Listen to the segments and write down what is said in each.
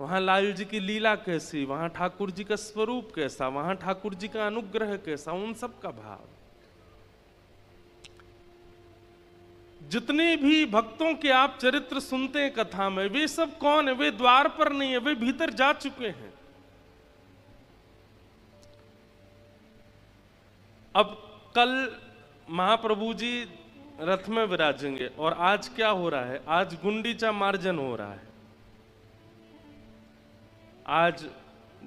वहां लाल जी की लीला कैसी, वहां ठाकुर जी का स्वरूप कैसा, वहां ठाकुर जी का अनुग्रह कैसा, उन सब का भाव। जितने भी भक्तों के आप चरित्र सुनते हैं कथा में, वे सब कौन है? वे द्वार पर नहीं है, वे भीतर जा चुके हैं। अब कल महाप्रभु जी रथ में विराजेंगे, और आज क्या हो रहा है? आज गुंडीचा मार्जन हो रहा है। आज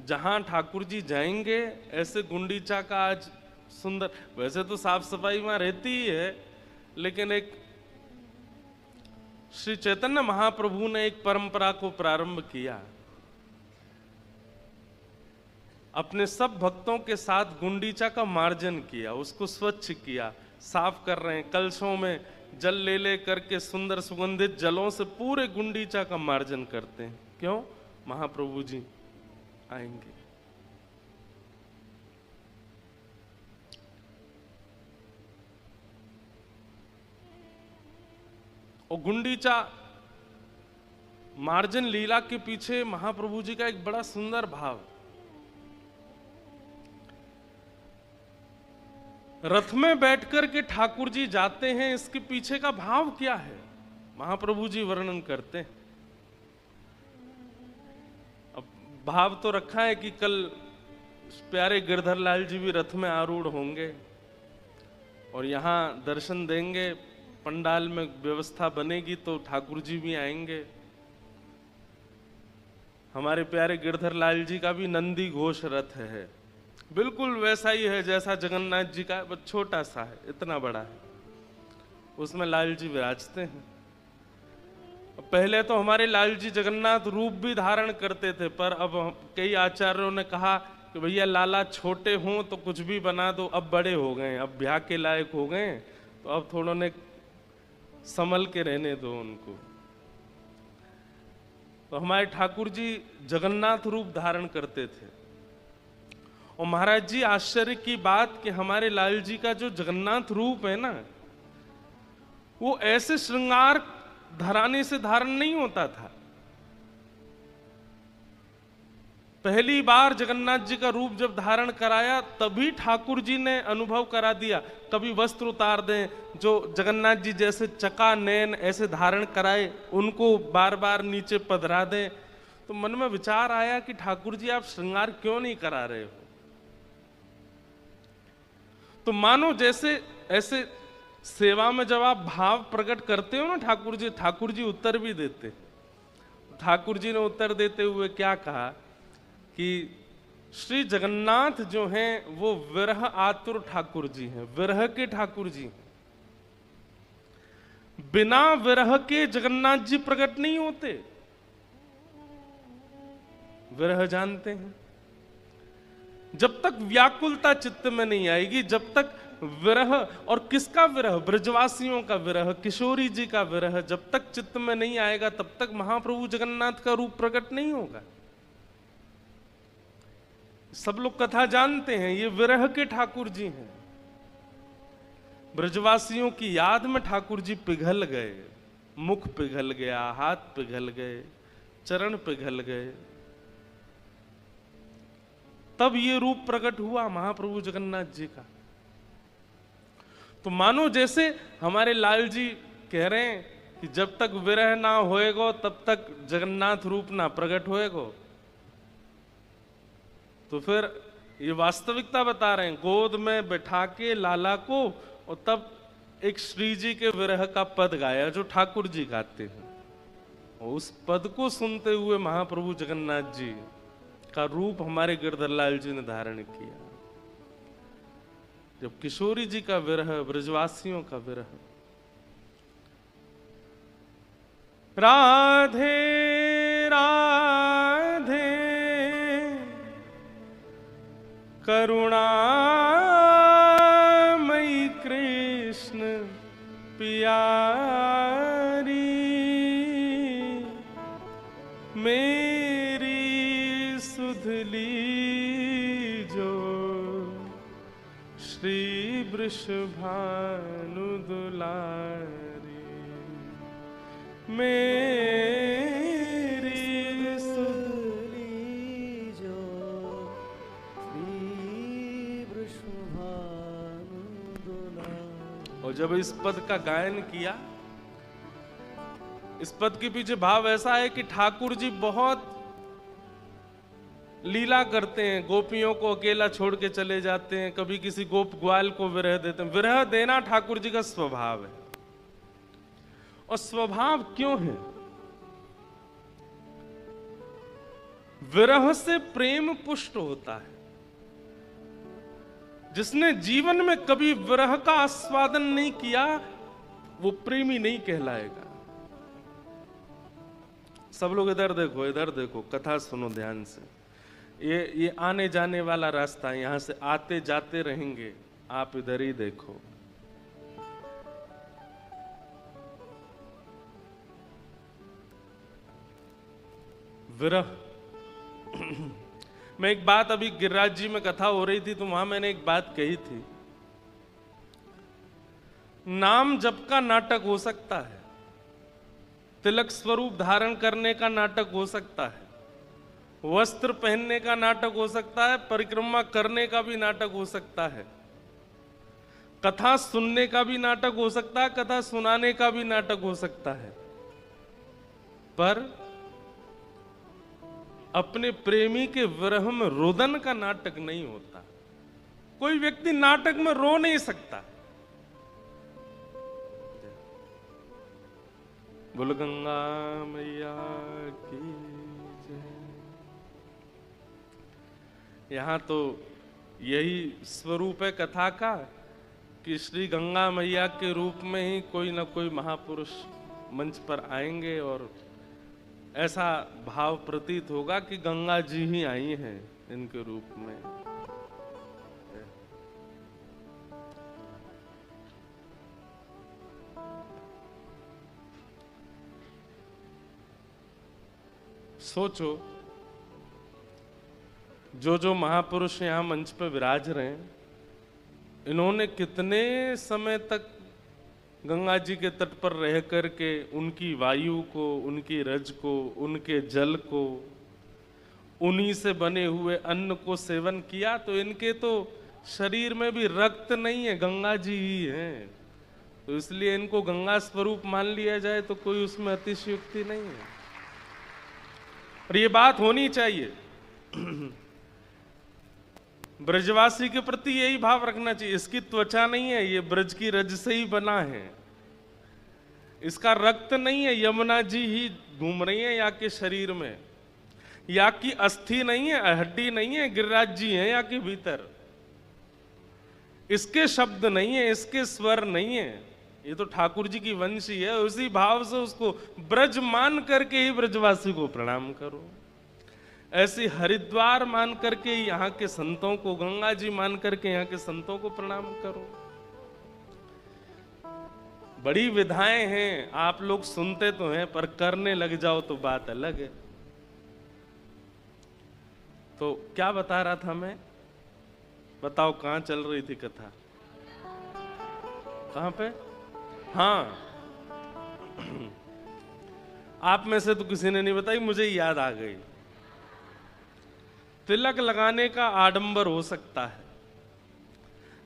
जहां ठाकुर जी जाएंगे, ऐसे गुंडीचा का आज सुंदर, वैसे तो साफ सफाई वहां रहती ही है, लेकिन एक श्री चैतन्य महाप्रभु ने एक परंपरा को प्रारंभ किया। अपने सब भक्तों के साथ गुंडीचा का मार्जन किया, उसको स्वच्छ किया, साफ कर रहे हैं। कलशों में जल ले ले करके सुंदर सुगंधित जलों से पूरे गुंडीचा का मार्जन करते हैं। क्यों? महाप्रभु जी आएंगे। और गुंडीचा मार्जन लीला के पीछे महाप्रभु जी का एक बड़ा सुंदर भाव। रथ में बैठकर के ठाकुर जी जाते हैं, इसके पीछे का भाव क्या है महाप्रभु जी वर्णन करते हैं। अब भाव तो रखा है कि कल प्यारे गिरधर लाल जी भी रथ में आरूढ़ होंगे और यहां दर्शन देंगे। पंडाल में व्यवस्था बनेगी तो ठाकुर जी भी आएंगे। हमारे प्यारे गिरधर लाल जी का भी नंदी घोष रथ है, बिल्कुल वैसा ही है जैसा जगन्नाथ जी का, बस छोटा सा है, इतना बड़ा है। उसमें लाल जी विराजते हैं। पहले तो हमारे लाल जी जगन्नाथ रूप भी धारण करते थे, पर अब कई आचार्यों ने कहा कि भैया लाला छोटे हों तो कुछ भी बना दो, अब बड़े हो गए, अब ब्याह के लायक हो गए, तो अब थोड़ों ने संभल के रहने दो उनको। तो हमारे ठाकुर जी जगन्नाथ रूप धारण करते थे। और महाराज जी आश्चर्य की बात कि हमारे लाल जी का जो जगन्नाथ रूप है ना, वो ऐसे श्रृंगार धराने से धारण नहीं होता था। पहली बार जगन्नाथ जी का रूप जब धारण कराया, तभी ठाकुर जी ने अनुभव करा दिया। कभी वस्त्र उतार दें, जो जगन्नाथ जी जैसे चका नैन ऐसे धारण कराए, उनको बार बार नीचे पधरा दें, तो मन में विचार आया कि ठाकुर जी आप श्रृंगार क्यों नहीं करा रहे हो? तो मानो जैसे ऐसे सेवा में जब आप भाव प्रकट करते हो ना, ठाकुर जी उत्तर भी देते। ठाकुर जी ने उत्तर देते हुए क्या कहा कि श्री जगन्नाथ जो हैं वो विरह आतुर ठाकुर जी हैं, विरह के ठाकुर जी। बिना विरह के जगन्नाथ जी प्रकट नहीं होते, विरह जानते हैं। जब तक व्याकुलता चित्त में नहीं आएगी, जब तक विरह, और किसका विरह? ब्रजवासियों का विरह, किशोरी जी का विरह जब तक चित्त में नहीं आएगा, तब तक महाप्रभु जगन्नाथ का रूप प्रकट नहीं होगा। सब लोग कथा जानते हैं, ये विरह के ठाकुर जी हैं। ब्रजवासियों की याद में ठाकुर जी पिघल गए, मुख पिघल गया, हाथ पिघल गए, चरण पिघल गए, तब ये रूप प्रकट हुआ महाप्रभु जगन्नाथ जी का। तो मानो जैसे हमारे लाल जी कह रहे हैं कि जब तक विरह ना होएगो तब तक जगन्नाथ रूप ना प्रकट होएगो। तो फिर ये वास्तविकता बता रहे हैं, गोद में बैठा के लाला को, और तब एक श्री जी के विरह का पद गाया जो ठाकुर जी गाते हैं। और उस पद को सुनते हुए महाप्रभु जगन्नाथ जी का रूप हमारे गिरधर लाल जी ने धारण किया। जब किशोरी जी का विरह, ब्रजवासियों का विरह। राधे राधे करुणामयी कृष्ण प्यारी, मेरी सुधली जो श्री वृषभानु दुलारी, मेरी सुधली और जब इस पद का गायन किया, इस पद के पीछे भाव ऐसा है कि ठाकुर जी बहुत लीला करते हैं, गोपियों को अकेला छोड़ के चले जाते हैं, कभी किसी गोप ग्वाल को विरह देते हैं। विरह देना ठाकुर जी का स्वभाव है। और स्वभाव क्यों है? विरह से प्रेम पुष्ट होता है। जिसने जीवन में कभी विरह का आस्वादन नहीं किया, वो प्रेमी नहीं कहलाएगा। सब लोग इधर देखो, कथा सुनो ध्यान से। ये आने जाने वाला रास्ता है, यहां से आते जाते रहेंगे, आप इधर ही देखो। विरह मैं एक बात, अभी गिरिराज जी में कथा हो रही थी तो वहां मैंने एक बात कही थी, नाम जप का नाटक हो सकता है, तिलक स्वरूप धारण करने का नाटक हो सकता है, वस्त्र पहनने का नाटक हो सकता है, परिक्रमा करने का भी नाटक हो सकता है, कथा सुनने का भी नाटक हो सकता है, कथा सुनाने का भी नाटक हो सकता है, पर अपने प्रेमी के विरह में रोदन का नाटक नहीं होता। कोई व्यक्ति नाटक में रो नहीं सकता। बोल गंगा मैया की जय। यहां तो यही स्वरूप है कथा का कि श्री गंगा मैया के रूप में ही कोई ना कोई महापुरुष मंच पर आएंगे और ऐसा भाव प्रतीत होगा कि गंगा जी ही आई हैं इनके रूप में। सोचो, जो महापुरुष यहां मंच पर विराज रहे हैं, इन्होंने कितने समय तक गंगा जी के तट पर रह करके उनकी वायु को, उनकी रज को, उनके जल को, उन्हीं से बने हुए अन्न को सेवन किया। तो इनके तो शरीर में भी रक्त नहीं है, गंगा जी ही हैं। तो इसलिए इनको गंगा स्वरूप मान लिया जाए तो कोई उसमें अतिशयोक्ति नहीं है। और ये बात होनी चाहिए। ब्रजवासी के प्रति यही भाव रखना चाहिए। इसकी त्वचा नहीं है, ये ब्रज की रज से ही बना है। इसका रक्त नहीं है, यमुना जी ही घूम रही है या के शरीर में। या की अस्थि नहीं है, हड्डी नहीं है, गिरिराज जी हैं या के भीतर। इसके शब्द नहीं है, इसके स्वर नहीं है, ये तो ठाकुर जी की वंशी है। उसी भाव से उसको ब्रज मान करके ही ब्रजवासी को प्रणाम करो। ऐसी हरिद्वार मान करके यहाँ के संतों को, गंगा जी मान करके यहाँ के संतों को प्रणाम करो। बड़ी विधाएं हैं, आप लोग सुनते तो हैं, पर करने लग जाओ तो बात अलग है। तो क्या बता रहा था मैं? बताओ कहां चल रही थी कथा? कहां पे? हाँ, आप में से तो किसी ने नहीं बताई, मुझे याद आ गई। तिलक लगाने का आडंबर हो सकता है,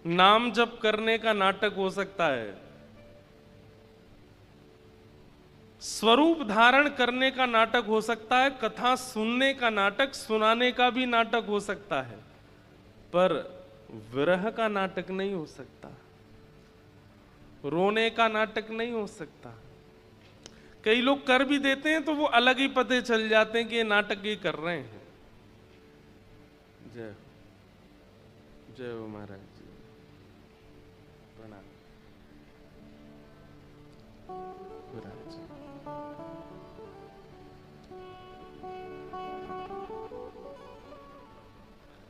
नाम जप करने का नाटक हो सकता है, स्वरूप धारण करने का नाटक हो सकता है, कथा सुनने का नाटक, सुनाने का भी नाटक हो सकता है, पर विरह का नाटक नहीं हो सकता, रोने का नाटक नहीं हो सकता। कई लोग कर भी देते हैं तो वो अलग ही पते चल जाते हैं कि ये नाटक ही कर रहे हैं। जय जय हो महाराज जी, प्रणाम। महाराज जी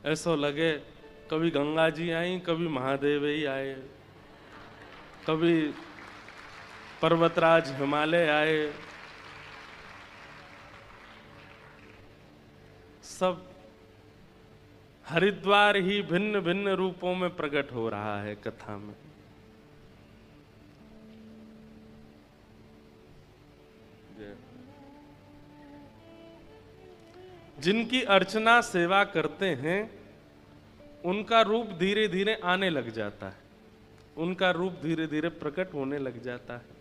ऐसा लगे कभी गंगा जी आई, कभी महादेव ही आए, कभी पर्वतराज हिमालय आए। सब हरिद्वार ही भिन्न भिन्न रूपों में प्रकट हो रहा है कथा में। जिनकी अर्चना सेवा करते हैं उनका रूप धीरे धीरे आने लग जाता है, उनका रूप धीरे धीरे प्रकट होने लग जाता है।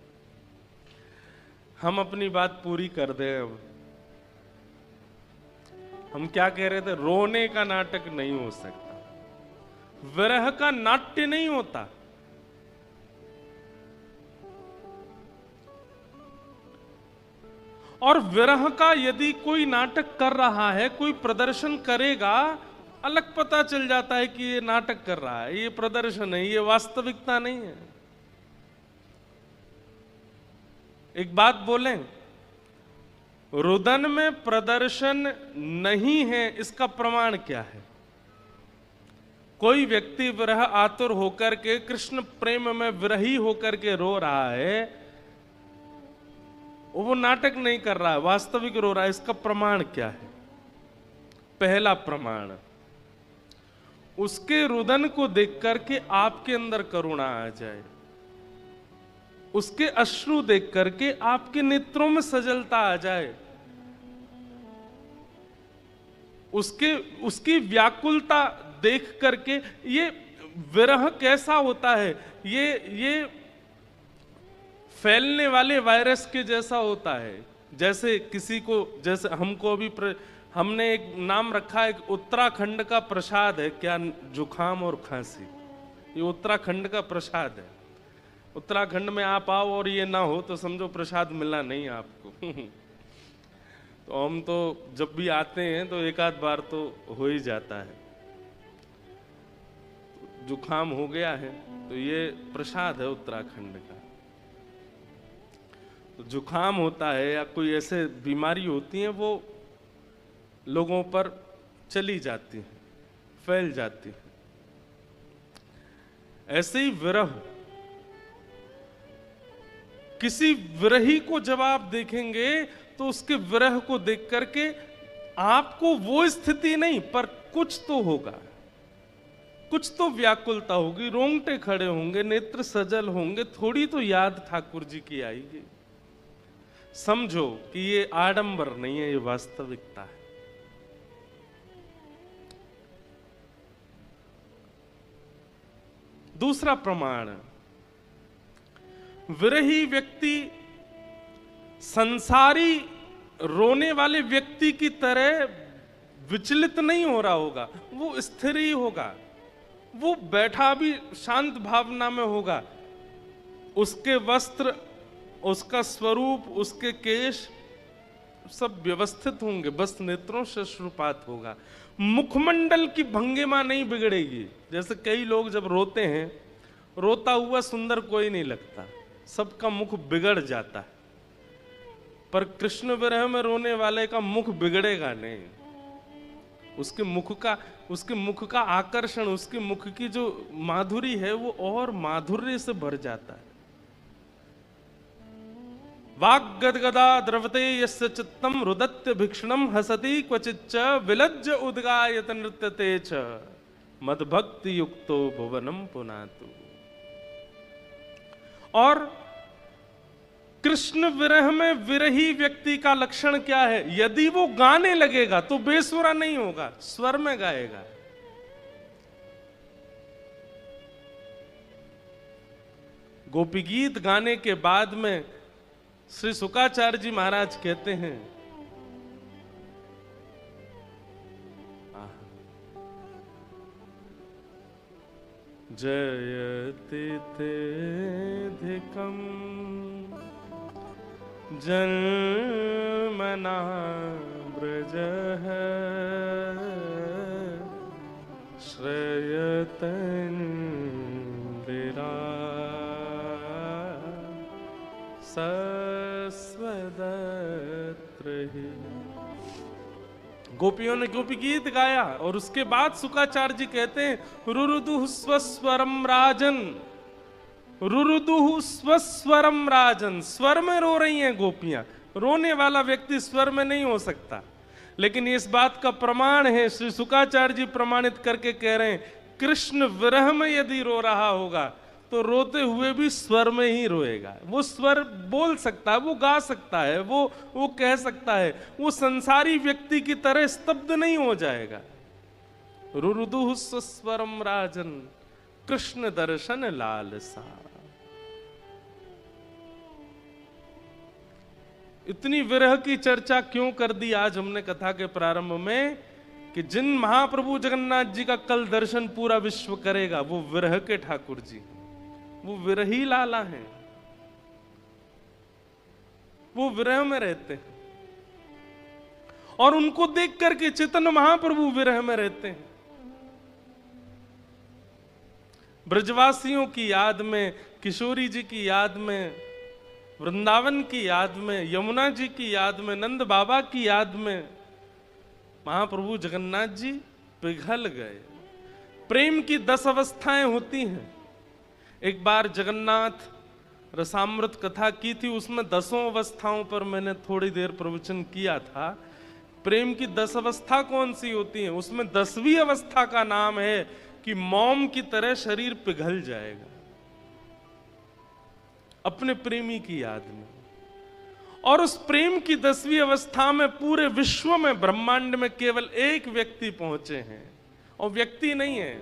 हम अपनी बात पूरी कर दें। अब हम क्या कह रहे थे? रोने का नाटक नहीं हो सकता, विरह का नाट्य नहीं होता। और विरह का यदि कोई नाटक कर रहा है, कोई प्रदर्शन करेगा, अलग पता चल जाता है कि ये नाटक कर रहा है, ये प्रदर्शन है, ये वास्तविकता नहीं है। एक बात बोलें, रुदन में प्रदर्शन नहीं है, इसका प्रमाण क्या है? कोई व्यक्ति विरह आतुर होकर के, कृष्ण प्रेम में विरही होकर के रो रहा है, वो नाटक नहीं कर रहा है, वास्तविक रो रहा है। इसका प्रमाण क्या है? पहला प्रमाण, उसके रुदन को देख करके आपके अंदर करुणा आ जाए, उसके अश्रु देख करके आपके नेत्रों में सजलता आ जाए, उसकी व्याकुलता देख करके। ये विरह कैसा होता है? ये फैलने वाले वायरस के जैसा होता है। जैसे किसी को, जैसे हमको अभी हमने एक नाम रखा है, उत्तराखंड का प्रसाद है क्या? जुखाम और खांसी, ये उत्तराखंड का प्रसाद है। उत्तराखंड में आप आओ और ये ना हो तो समझो प्रसाद मिला नहीं आपको। तो हम तो जब भी आते हैं तो एक आध बार तो हो ही जाता है। जुखाम हो गया है तो ये प्रसाद है उत्तराखंड का। तो जुखाम होता है या कोई ऐसे बीमारी होती है, वो लोगों पर चली जाती है, फैल जाती है। ऐसे ही विरह, किसी विरही को जब आप देखेंगे तो उसके विरह को देख करके आपको वो स्थिति नहीं, पर कुछ तो होगा, कुछ तो व्याकुलता होगी, रोंगटे खड़े होंगे, नेत्र सजल होंगे, थोड़ी तो याद ठाकुर जी की आएगी। समझो कि ये आडंबर नहीं है, ये वास्तविकता है। दूसरा प्रमाण, विरही व्यक्ति संसारी रोने वाले व्यक्ति की तरह विचलित नहीं हो रहा होगा, वो स्थिर ही होगा, वो बैठा भी शांत भावना में होगा। उसके वस्त्र, उसका स्वरूप, उसके केश सब व्यवस्थित होंगे, बस नेत्रों से अश्रुपात होगा। मुखमंडल की भंगिमा नहीं बिगड़ेगी। जैसे कई लोग जब रोते हैं, रोता हुआ सुंदर कोई नहीं लगता, सबका मुख बिगड़ जाता है। पर कृष्ण विरह में रोने वाले का मुख बिगड़ेगा नहीं। उसके मुख का आकर्षण, उसके मुख की जो माधुरी है वो और माधुर्य से भर जाता है। वाग्गदगदा द्रवते यस्य चित्तम रुदत्य भिक्षणम हसति क्वचिच्च विलज्ज उद्गायत नृत्यते च मद्भक्ति युक्तो भुवनम पुनातु। और कृष्ण विरह में विरही व्यक्ति का लक्षण क्या है? यदि वो गाने लगेगा तो बेसुरा नहीं होगा, स्वर में गाएगा। गोपी गीत गाने के बाद में श्री शुकाचार्य जी महाराज कहते हैं, जयतिथिधिकं जन्मना व्रजः श्रयतन्दिरा सस्वदत्रहि। गोपियों ने गोपी गीत गाया और उसके बाद शुकाचार्य जी कहते हैं, रुरुदुः स्वस्वरम राजन, रुरुदुः स्वस्वरम राजन। स्वर में रो रही हैं गोपियां। रोने वाला व्यक्ति स्वर में नहीं हो सकता, लेकिन इस बात का प्रमाण है, श्री शुकाचार्य जी प्रमाणित करके कह रहे हैं, कृष्ण विरह में यदि रो रहा होगा तो रोते हुए भी स्वर में ही रोएगा। वो स्वर बोल सकता है, वो गा सकता है, वो कह सकता है, वो संसारी व्यक्ति की तरह स्तब्ध नहीं हो जाएगा। रुरुदुः स्वस्वरम राजन कृष्ण दर्शन लालसा। इतनी विरह की चर्चा क्यों कर दी आज हमने कथा के प्रारंभ में कि जिन महाप्रभु जगन्नाथ जी का कल दर्शन पूरा विश्व करेगा वो विरह के ठाकुर जी, वो विरही लाला हैं, वो विरह में रहते हैं और उनको देख करके चैतन्य महाप्रभु विरह में रहते हैं। ब्रजवासियों की याद में, किशोरी जी की याद में, वृंदावन की याद में, यमुना जी की याद में, नंद बाबा की याद में महाप्रभु जगन्नाथ जी पिघल गए। प्रेम की 10 अवस्थाएं होती हैं। एक बार जगन्नाथ रसामृत कथा की थी, उसमें 10 अवस्थाओं पर मैंने थोड़ी देर प्रवचन किया था। प्रेम की 10 अवस्था कौन सी होती है? उसमें 10वीं अवस्था का नाम है कि मोम की तरह शरीर पिघल जाएगा अपने प्रेमी की याद में। और उस प्रेम की 10वीं अवस्था में पूरे विश्व में, ब्रह्मांड में केवल एक व्यक्ति पहुंचे हैं, और व्यक्ति नहीं है,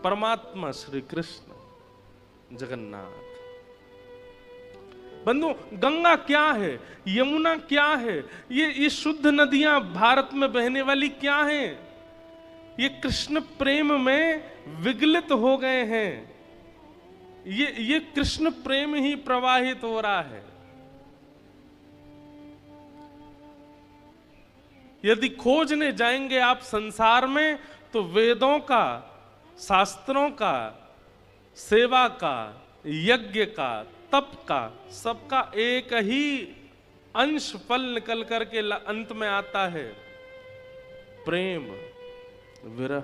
परमात्मा श्री कृष्ण जगन्नाथ। बंधु, गंगा क्या है, यमुना क्या है, ये शुद्ध नदियां भारत में बहने वाली क्या हैं? ये कृष्ण प्रेम में विगलित हो गए हैं। ये कृष्ण प्रेम ही प्रवाहित हो रहा है। यदि खोजने जाएंगे आप संसार में तो वेदों का, शास्त्रों का, सेवा का, यज्ञ का, तप का, सबका एक ही अंश फल निकल करके अंत में आता है, प्रेम, विरह।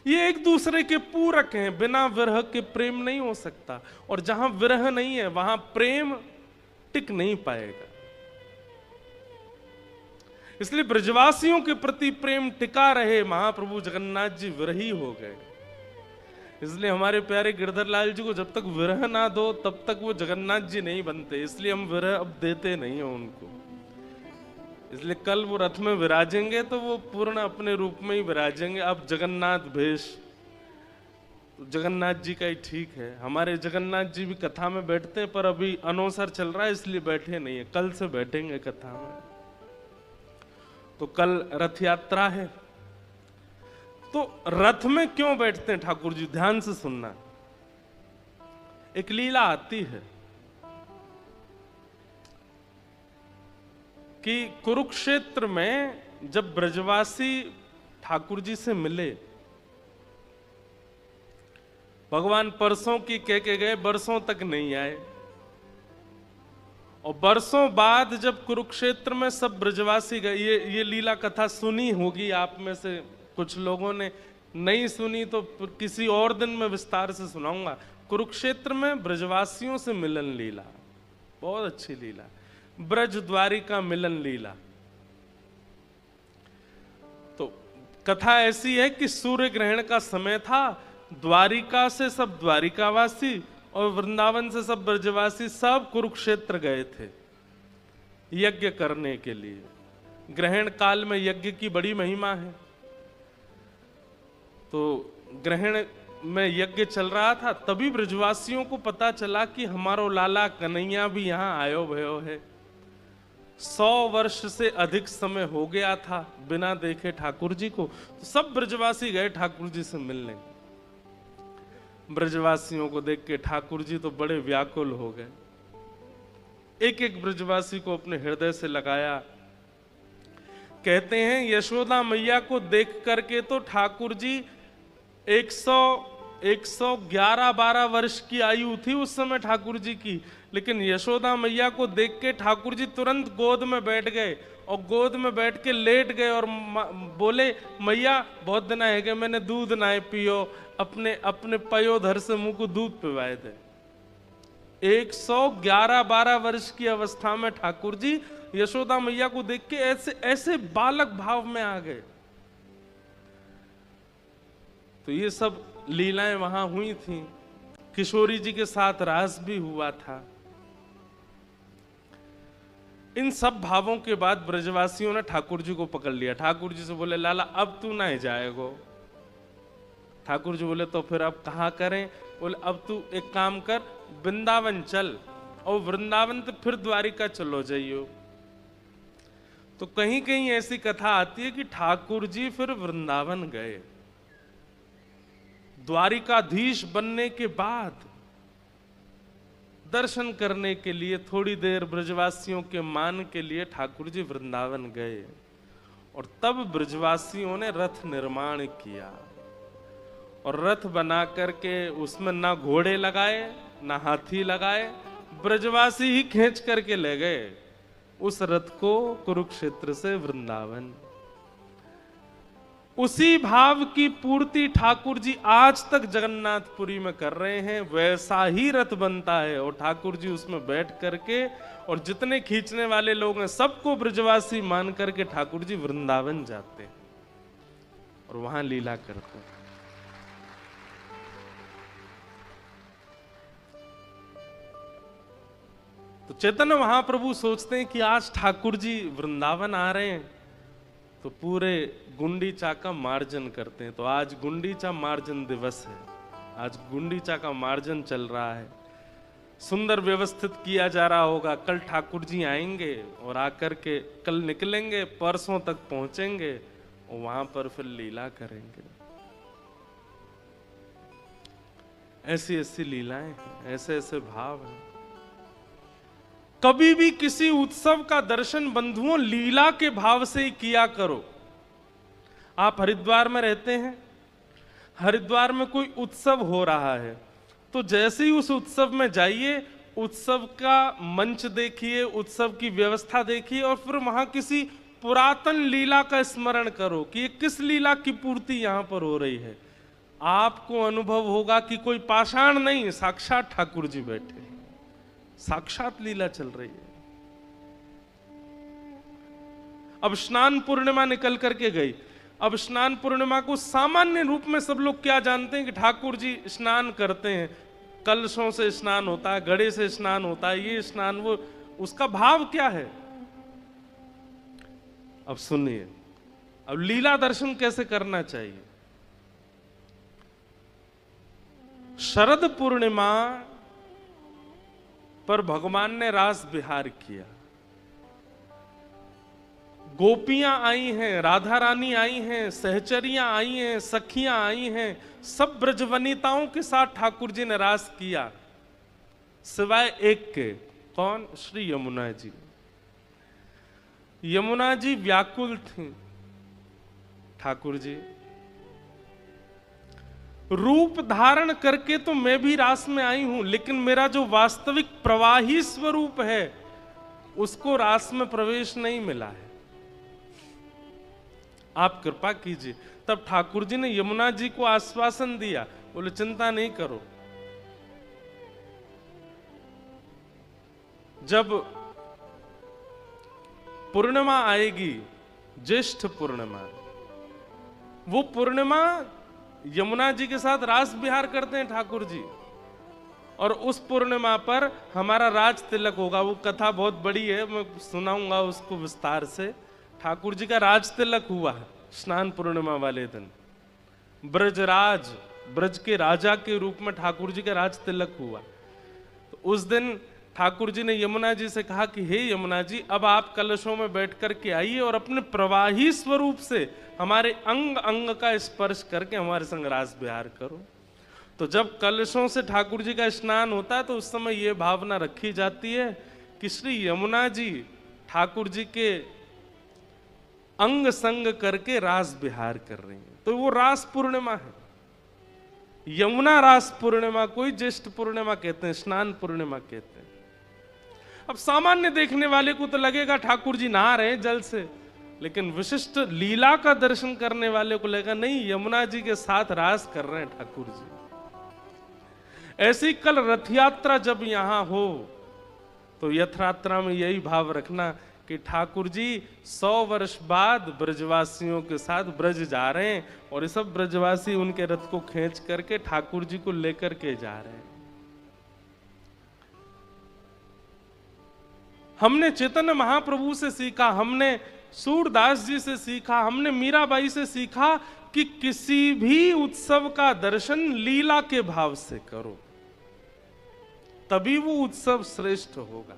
ये एक दूसरे के पूरक हैं, बिना विरह के प्रेम नहीं हो सकता। और जहां विरह नहीं है वहां प्रेम टिक नहीं पाएगा। इसलिए ब्रजवासियों के प्रति प्रेम टिका रहे, महाप्रभु जगन्नाथ जी विरही हो गए। इसलिए हमारे प्यारे गिरधर लाल जी को जब तक विरह ना दो तब तक वो जगन्नाथ जी नहीं बनते। इसलिए हम विरह अब देते नहीं हैं उनको। इसलिए कल वो रथ में विराजेंगे तो वो पूर्ण अपने रूप में ही विराजेंगे। अब जगन्नाथ भेष तो जगन्नाथ जी का ही ठीक है। हमारे जगन्नाथ जी भी कथा में बैठते हैं, पर अभी अनौसर चल रहा है इसलिए बैठे नहीं है। कल से बैठेंगे कथा में। तो कल रथ यात्रा है, तो रथ में क्यों बैठते हैं ठाकुर जी? ध्यान से सुनना। एक लीला आती है कि कुरुक्षेत्र में जब ब्रजवासी ठाकुर जी से मिले, भगवान परसों की कह के गए, बरसों तक नहीं आए। और बरसों बाद जब कुरुक्षेत्र में सब ब्रजवासी गए, ये लीला कथा सुनी होगी आप में से कुछ लोगों ने, नहीं सुनी तो किसी और दिन में विस्तार से सुनाऊंगा। कुरुक्षेत्र में ब्रजवासियों से मिलन लीला, बहुत अच्छी लीला, ब्रज द्वारिका मिलन लीला। तो कथा ऐसी है कि सूर्य ग्रहण का समय था, द्वारिका से सब द्वारिकावासी और वृंदावन से सब ब्रजवासी सब कुरुक्षेत्र गए थे यज्ञ करने के लिए। ग्रहण काल में यज्ञ की बड़ी महिमा है। तो ग्रहण में यज्ञ चल रहा था, तभी ब्रजवासियों को पता चला कि हमारो लाला कन्हैया भी यहाँ आयो भयो है। 100 वर्ष से अधिक समय हो गया था बिना देखे ठाकुर जी को। तो सब ब्रजवासी गए ठाकुर जी से मिलने। ब्रजवासियों को देख के ठाकुर जी तो बड़े व्याकुल हो गए। एक एक ब्रजवासी को अपने हृदय से लगाया। कहते हैं यशोदा मैया को देख करके तो ठाकुर जी 111-12 वर्ष की आयु थी उस समय ठाकुर जी की, लेकिन यशोदा मैया को देख के ठाकुर जी तुरंत गोद में बैठ गए और गोद में बैठ के लेट गए और बोले, मैया बहुत दिन है गए मैंने दूध ना पियो, अपने पयोधर से मुंह को दूध पिवाए थे। 111-12 वर्ष की अवस्था में ठाकुर जी यशोदा मैया को देख के ऐसे ऐसे बालक भाव में आ गए। तो ये सब लीलाएं वहां हुई थी। किशोरी जी के साथ रास भी हुआ था। इन सब भावों के बाद ब्रजवासियों ने ठाकुर जी को पकड़ लिया। ठाकुर जी से बोले, लाला अब तू ना जाएगो, ठाकुर जी बोले तो फिर अब कहाँ करें? बोले अब तू एक काम कर, वृंदावन चल, और वृंदावन तो फिर द्वारिका चलो जाइयो। तो कहीं कहीं ऐसी कथा आती है कि ठाकुर जी फिर वृंदावन गए। द्वारिकाधीश बनने के बाद दर्शन करने के लिए थोड़ी देर ब्रजवासियों के मान के लिए ठाकुर जी वृंदावन गए, और तब ब्रजवासियों ने रथ निर्माण किया, और रथ बना करके उसमें ना घोड़े लगाए ना हाथी लगाए, ब्रजवासी ही खींच करके ले गए उस रथ को कुरुक्षेत्र से वृंदावन। उसी भाव की पूर्ति ठाकुर जी आज तक जगन्नाथपुरी में कर रहे हैं। वैसा ही रथ बनता है और ठाकुर जी उसमें बैठ करके, और जितने खींचने वाले लोग हैं सबको ब्रजवासी मान करके ठाकुर जी वृंदावन जाते हैं और वहां लीला करते हैं। तो चैतन्य महाप्रभु सोचते हैं कि आज ठाकुर जी वृंदावन आ रहे हैं तो पूरे गुंडीचा का मार्जन करते हैं। तो आज गुंडीचा मार्जन दिवस है, आज गुंडीचा का मार्जन चल रहा है, सुंदर व्यवस्थित किया जा रहा होगा। कल ठाकुर जी आएंगे और आकर के कल निकलेंगे, परसों तक पहुंचेंगे और वहां पर फिर लीला करेंगे। ऐसी ऐसी लीलाएं हैं, ऐसे ऐसे भाव हैं। कभी भी किसी उत्सव का दर्शन बंधुओं लीला के भाव से ही किया करो। आप हरिद्वार में रहते हैं, हरिद्वार में कोई उत्सव हो रहा है तो जैसे ही उस उत्सव में जाइए, उत्सव का मंच देखिए, उत्सव की व्यवस्था देखिए, और फिर वहां किसी पुरातन लीला का स्मरण करो कि ये किस लीला की पूर्ति यहां पर हो रही है। आपको अनुभव होगा कि कोई पाषाण नहीं, साक्षात ठाकुर जी बैठे, साक्षात लीला चल रही है। अब स्नान पूर्णिमा निकल करके गई। अब स्नान पूर्णिमा को सामान्य रूप में सब लोग क्या जानते हैं कि ठाकुर जी स्नान करते हैं, कलशों से स्नान होता है, घड़े से स्नान होता है, ये स्नान वो, उसका भाव क्या है? अब सुनिए, अब लीला दर्शन कैसे करना चाहिए। शरद पूर्णिमा पर भगवान ने रास विहार किया, गोपियां आई हैं, राधा रानी आई हैं, सहचरियां आई हैं, सखियां आई हैं, सब ब्रजवनिताओं के साथ ठाकुर जी ने रास किया, सिवाय एक के। कौन? श्री यमुना जी। यमुना जी व्याकुल थी। ठाकुर जी रूप धारण करके तो मैं भी रास में आई हूं, लेकिन मेरा जो वास्तविक प्रवाही स्वरूप है उसको रास में प्रवेश नहीं मिला है, आप कृपा कीजिए। तब ठाकुर जी ने यमुना जी को आश्वासन दिया, बोले चिंता नहीं करो, जब पूर्णिमा आएगी, ज्येष्ठ पूर्णिमा, वो पूर्णिमा यमुना जी के साथ रास विहार करते हैं ठाकुर जी, और उस पूर्णिमा पर हमारा राज तिलक होगा। वो कथा बहुत बड़ी है, मैं सुनाऊंगा उसको विस्तार से। ठाकुर जी का राज तिलक हुआ है स्नान पूर्णिमा वाले दिन। ब्रजराज, ब्रज के राजा के रूप में ठाकुर जी का राज तिलक हुआ। तो उस दिन ठाकुर जी ने यमुना जी से कहा कि हे यमुना जी, अब आप कलशों में बैठ करके आइए और अपने प्रवाही स्वरूप से हमारे अंग अंग का स्पर्श करके हमारे संग रास विहार करो। तो जब कलशों से ठाकुर जी का स्नान होता है तो उस समय यह भावना रखी जाती है कि श्री यमुना जी ठाकुर जी के अंग संग करके रास विहार कर रही हैं। तो वो रास पूर्णिमा है, यमुना रास पूर्णिमा, कोई ज्येष्ठ पूर्णिमा कहते हैं, स्नान पूर्णिमा कहते हैं। अब सामान्य देखने वाले को तो लगेगा ठाकुर जी नहा रहे हैं जल से, लेकिन विशिष्ट लीला का दर्शन करने वाले को लगेगा नहीं, यमुना जी के साथ रास कर रहे हैं ठाकुर जी। ऐसी कल रथ यात्रा जब यहां हो तो रथ यात्रा में यही भाव रखना कि ठाकुर जी 100 वर्ष बाद ब्रजवासियों के साथ ब्रज जा रहे हैं, और ये सब ब्रजवासी उनके रथ को खींच करके ठाकुर जी को लेकर के जा रहे हैं। हमने चैतन्य महाप्रभु से सीखा, हमने सूरदास जी से सीखा, हमने मीराबाई से सीखा कि किसी भी उत्सव का दर्शन लीला के भाव से करो, तभी वो उत्सव श्रेष्ठ होगा।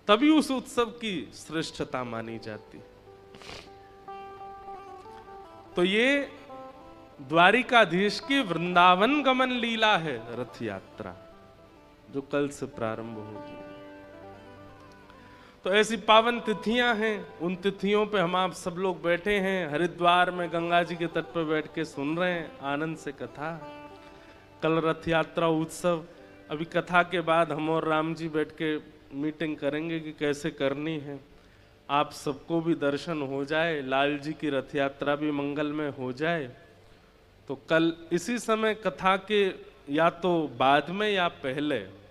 तभी उस उत्सव की श्रेष्ठता मानी जाती। तो ये द्वारिकाधीश की वृंदावन गमन लीला है रथ यात्रा, जो कल से प्रारंभ होगी। तो ऐसी पावन तिथियां हैं, उन तिथियों पे हम आप सब लोग बैठे हैं हरिद्वार में गंगा जी के तट पर बैठ के सुन रहे हैं आनंद से कथा। कल रथ यात्रा उत्सव, अभी कथा के बाद हम और राम जी बैठ के मीटिंग करेंगे कि कैसे करनी है। आप सबको भी दर्शन हो जाए, लाल जी की रथ यात्रा भी मंगलमय हो जाए। तो कल इसी समय कथा के या तो बाद में या पहले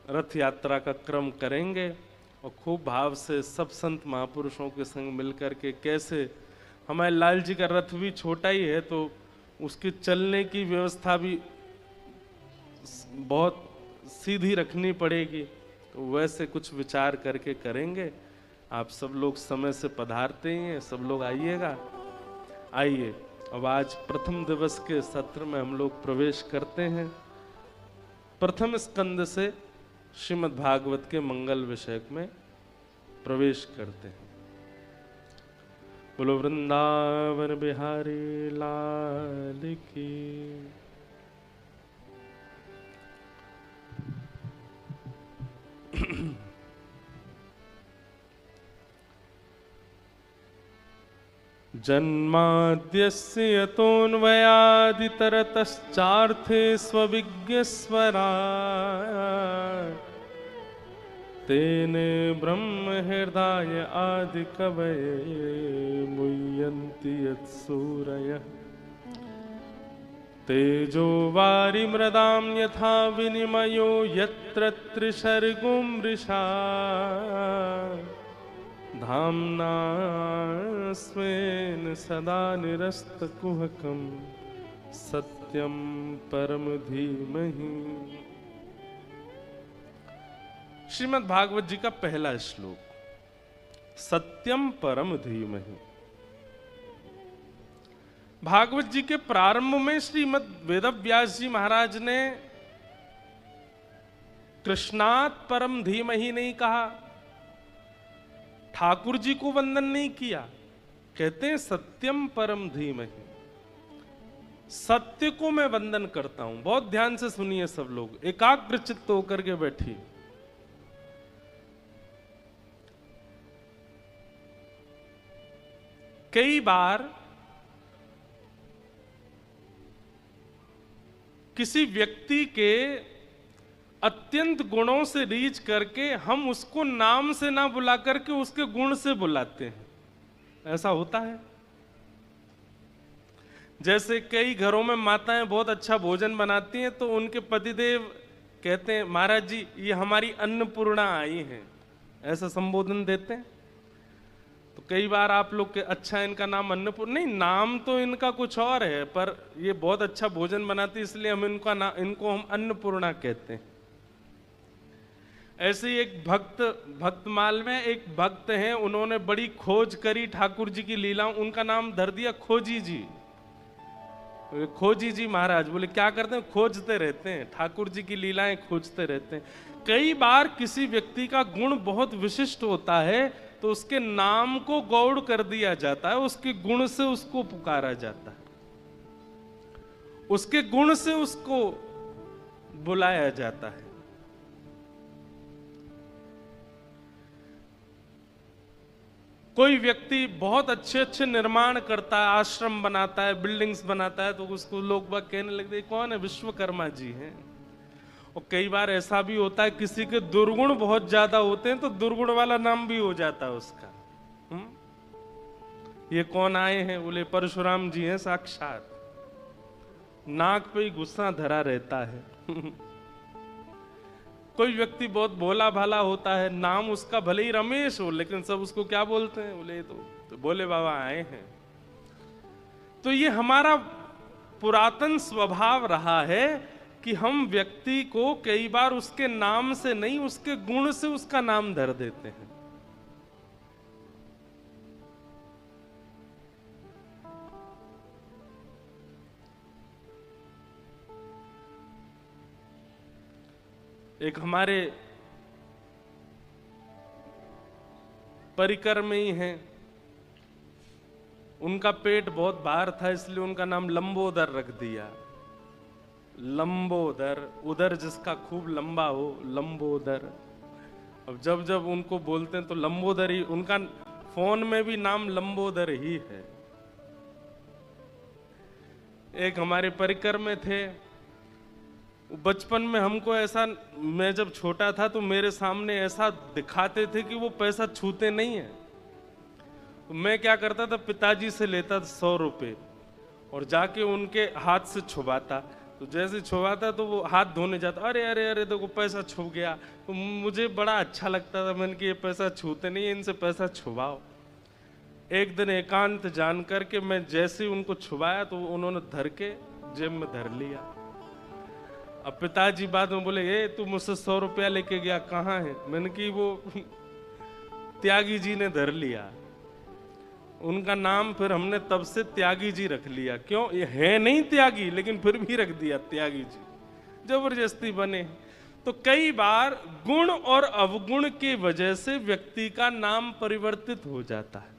रथ यात्रा का क्रम करेंगे और खूब भाव से सब संत महापुरुषों के संग मिलकर के, कैसे हमारे लाल जी का रथ भी छोटा ही है तो उसके चलने की व्यवस्था भी बहुत सीधी रखनी पड़ेगी, तो वैसे कुछ विचार करके करेंगे। आप सब लोग समय से पधारते ही हैं, सब लोग आइएगा। आइए अब आज प्रथम दिवस के सत्र में हम लोग प्रवेश करते हैं। प्रथम स्कंद से श्रीमद् भागवत के मंगल विषय में प्रवेश करते हैं। बोलो वृंदावन बिहारी लाल की। जन्माद्यस्य यतोऽन्वयादितरतश्चार्थे स्वविज्ञस्वराट् तेने ब्रह्म हृदय आदिकवये मुह्यन्ति यत्सूरयः तेजो वारिमृदां यथा विनिमयो यत्र त्रिसर्गो मृषा धाम्ना स्वेन सदा निरस्तकुहकं सत्यं परम धीमहि। श्रीमद् भागवत जी का पहला श्लोक, सत्यम परम धीमहि। भागवत जी के प्रारंभ में श्रीमद् वेदव्यास जी महाराज ने कृष्णात् परम धीमहि नहीं कहा, ठाकुर जी को वंदन नहीं किया, कहते हैं सत्यम परम धीमहि। सत्य को मैं वंदन करता हूं। बहुत ध्यान से सुनिए सब लोग, एकाग्र चित्त होकर के बैठिए। कई बार किसी व्यक्ति के अत्यंत गुणों से रीच करके हम उसको नाम से ना बुला करके उसके गुण से बुलाते हैं। ऐसा होता है। जैसे कई घरों में माताएं बहुत अच्छा भोजन बनाती हैं तो उनके पतिदेव कहते हैं महाराज जी ये हमारी अन्नपूर्णा आई हैं, ऐसा संबोधन देते हैं। तो कई बार आप लोग के अच्छा इनका नाम अन्नपूर्णा नहीं, नाम तो इनका कुछ और है पर ये बहुत अच्छा भोजन बनाती है इसलिए हम इनको हम अन्नपूर्णा कहते हैं। ऐसे ही एक भक्तमाल में एक भक्त हैं, उन्होंने बड़ी खोज करी ठाकुर जी की लीलाओं, उनका नाम धर दिया खोजी जी। खोजी जी महाराज बोले क्या करते हैं, खोजते रहते हैं, ठाकुर जी की लीलाएं खोजते रहते हैं। कई बार किसी व्यक्ति का गुण बहुत विशिष्ट होता है तो उसके नाम को गौड़ कर दिया जाता है, उसके गुण से उसको पुकारा जाता है, उसके गुण से उसको बुलाया जाता है। कोई व्यक्ति बहुत अच्छे अच्छे निर्माण करता है, आश्रम बनाता है, बिल्डिंग्स बनाता है, तो उसको लोग बाग कहने लगते कौन है, विश्वकर्मा जी हैं। और कई बार ऐसा भी होता है किसी के दुर्गुण बहुत ज्यादा होते हैं तो दुर्गुण वाला नाम भी हो जाता है उसका। ये कौन आए हैं, बोले परशुराम जी हैं साक्षात। नाक पे ही गुस्सा धरा रहता है। कोई व्यक्ति बहुत भोला भाला होता है, नाम उसका भले ही रमेश हो लेकिन सब उसको क्या बोलते हैं, बोले तो बोले बाबा आए हैं। तो ये हमारा पुरातन स्वभाव रहा है कि हम व्यक्ति को कई बार उसके नाम से नहीं, उसके गुण से उसका नाम धर देते हैं। एक हमारे परिकर में ही हैं, उनका पेट बहुत बाहर था, इसलिए उनका नाम लंबोदर रख दिया। लंबोदर, उदर जिसका खूब लंबा हो, लंबोदर। अब जब जब उनको बोलते हैं तो लंबोदर ही, उनका फोन में भी नाम लंबोदर ही है। एक हमारे परिकर में थे, बचपन में हमको ऐसा, मैं जब छोटा था तो मेरे सामने ऐसा दिखाते थे कि वो पैसा छूते नहीं है। तो मैं क्या करता था, पिताजी से लेता था 100 रुपये और जाके उनके हाथ से छुपाता। तो जैसे छुपाता तो वो हाथ धोने जाता, अरे अरे अरे देखो पैसा छुप गया। तो मुझे बड़ा अच्छा लगता था, मैंने कि ये पैसा छूते नहीं है, इनसे पैसा छुपाओ। एक दिन एकांत जान करके मैं जैसे ही उनको छुपाया तो उन्होंने धर के जेब में धर लिया। अब पिताजी बाद में बोले, ए तू मुझसे 100 रुपया लेके गया, कहाँ है? मैंने कि वो त्यागी जी ने धर लिया। उनका नाम फिर हमने तब से त्यागी जी रख लिया। क्यों? ये है नहीं त्यागी, लेकिन फिर भी रख दिया त्यागी जी, जबरदस्ती बने। तो कई बार गुण और अवगुण की वजह से व्यक्ति का नाम परिवर्तित हो जाता है।